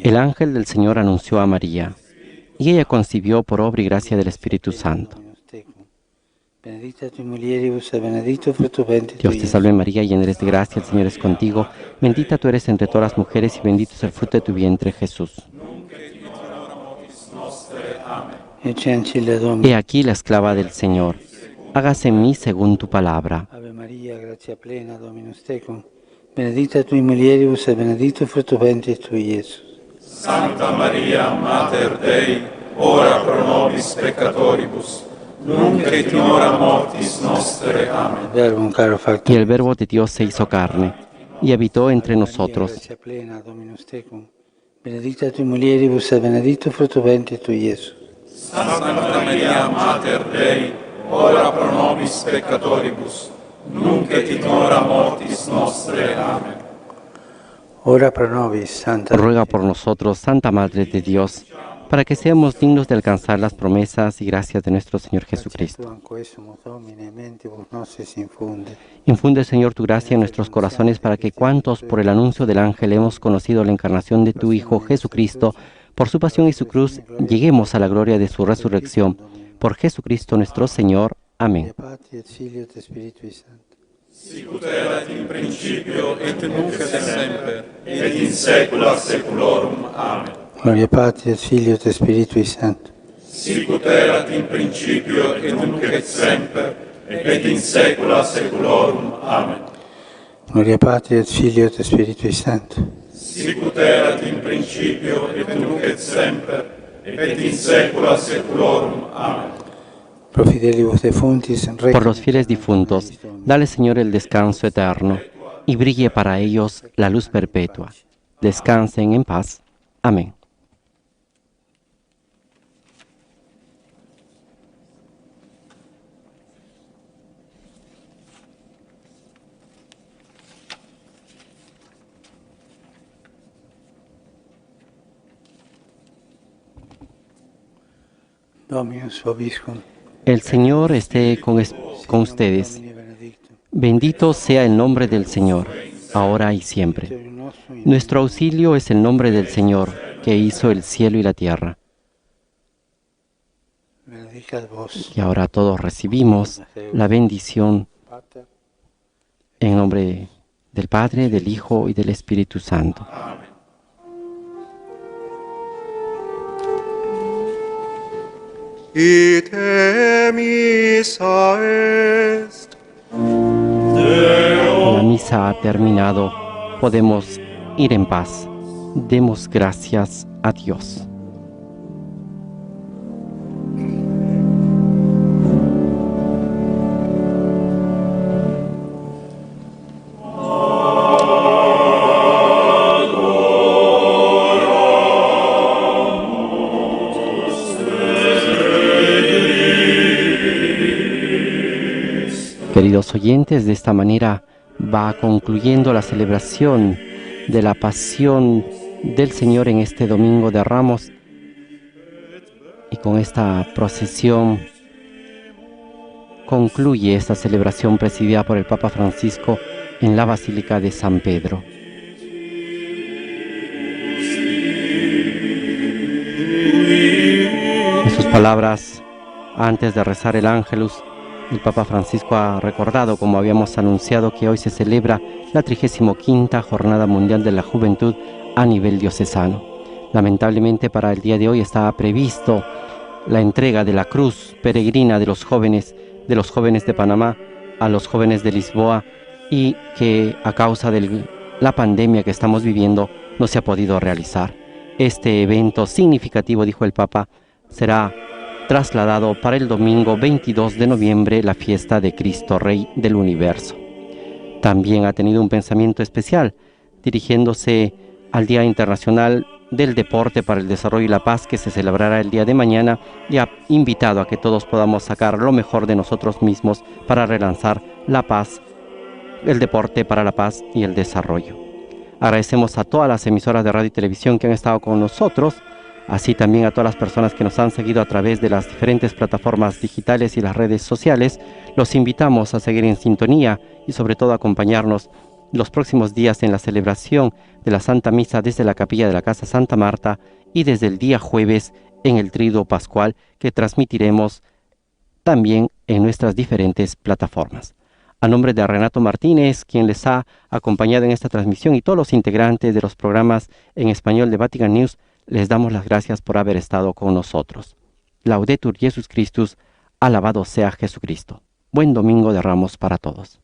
El ángel del Señor anunció a María, y ella concibió por obra y gracia del Espíritu Santo. Dios te salve María, llena eres de gracia, el Señor es contigo. Bendita tú eres entre todas las mujeres y bendito es el fruto de tu vientre, Jesús. He aquí la esclava del Señor. Hágase en mí según tu palabra. Ave María, gracia plena, Dominus tecum. Benedicta tui mulieribus et benedictus fructus ventris tui, Iesus. Santa Maria, Mater Dei, ora pro nobis peccatoribus, nunc et in hora mortis nostre. Amén. Verbum caro factum. Y el Verbo de Dios se hizo carne y habitó entre nosotros. Gracia plena, Dominus tecum. Benedicta tui mulieribus et benedictus fructus ventris tui, Iesus. Santa Maria, Mater Dei, ora pro nobis peccatoribus, nunc et in hora mortis nostre. Amén. Ora pro nobis, Santa. Ruega por nosotros, Santa Madre de Dios, para que seamos dignos de alcanzar las promesas y gracias de nuestro Señor Jesucristo. Infunde, Señor, tu gracia en nuestros corazones para que cuantos por el anuncio del ángel hemos conocido la encarnación de tu Hijo Jesucristo, por su pasión y su cruz, lleguemos a la gloria de su resurrección. Por Jesucristo nuestro Señor. Amén. Sicut erat in principio et nunc et semper, et in saecula saeculorum. Amen. Gloria Patri et Filio et Spiritui Sancto. sic ut erat in principio et nunc et semper, et in saecula saeculorum. Amen. Gloria Patri et Filio et Spiritui Sancto. Sic ut erat in principio et nunc et semper, et in saecula saeculorum. Amen. Pro fidelibus defuntis, Por los fieles difuntos, dale, Señor, el descanso eterno, y brille para ellos la luz perpetua. Descansen en paz. Amén. Dominus vobiscum. El Señor esté con ustedes. Domini benedictum. Bendito sea el nombre del Señor, ahora y siempre. Nuestro auxilio es el nombre del Señor, que hizo el cielo y la tierra. Benedicat vos, Y ahora todos recibimos la bendición Pater, en nombre del Padre, del Hijo y del Espíritu Santo. Ite missa est. La misa ha terminado. Podemos ir en paz. Demos gracias a Dios. Queridos oyentes, de esta manera va concluyendo la celebración de la pasión del Señor en este Domingo de Ramos. Y con esta procesión concluye esta celebración presidida por el Papa Francisco en la Basílica de San Pedro. En sus palabras, antes de rezar el Ángelus, el Papa Francisco ha recordado, como habíamos anunciado, que hoy se celebra la 35ª Jornada Mundial de la Juventud a nivel diocesano. Lamentablemente para el día de hoy estaba previsto la entrega de la cruz peregrina de los jóvenes de Panamá a los jóvenes de Lisboa, y que a causa de la pandemia que estamos viviendo no se ha podido realizar. Este evento significativo, dijo el Papa, será trasladado para el domingo 22 de noviembre, la fiesta de Cristo Rey del Universo. También ha tenido un pensamiento especial, dirigiéndose al Día Internacional del Deporte para el Desarrollo y la Paz, que se celebrará el día de mañana, y ha invitado a que todos podamos sacar lo mejor de nosotros mismos para relanzar la paz, el deporte para la paz y el desarrollo. Agradecemos a todas las emisoras de radio y televisión que han estado con nosotros, así también a todas las personas que nos han seguido a través de las diferentes plataformas digitales y las redes sociales. Los invitamos a seguir en sintonía y sobre todo a acompañarnos los próximos días en la celebración de la Santa Misa desde la capilla de la Casa Santa Marta y desde el día jueves en el Triduo Pascual, que transmitiremos también en nuestras diferentes plataformas. A nombre de Renato Martínez, quien les ha acompañado en esta transmisión, y todos los integrantes de los programas en español de Vatican News, les damos las gracias por haber estado con nosotros. Laudetur Jesus Christus, alabado sea Jesucristo. Buen Domingo de Ramos para todos.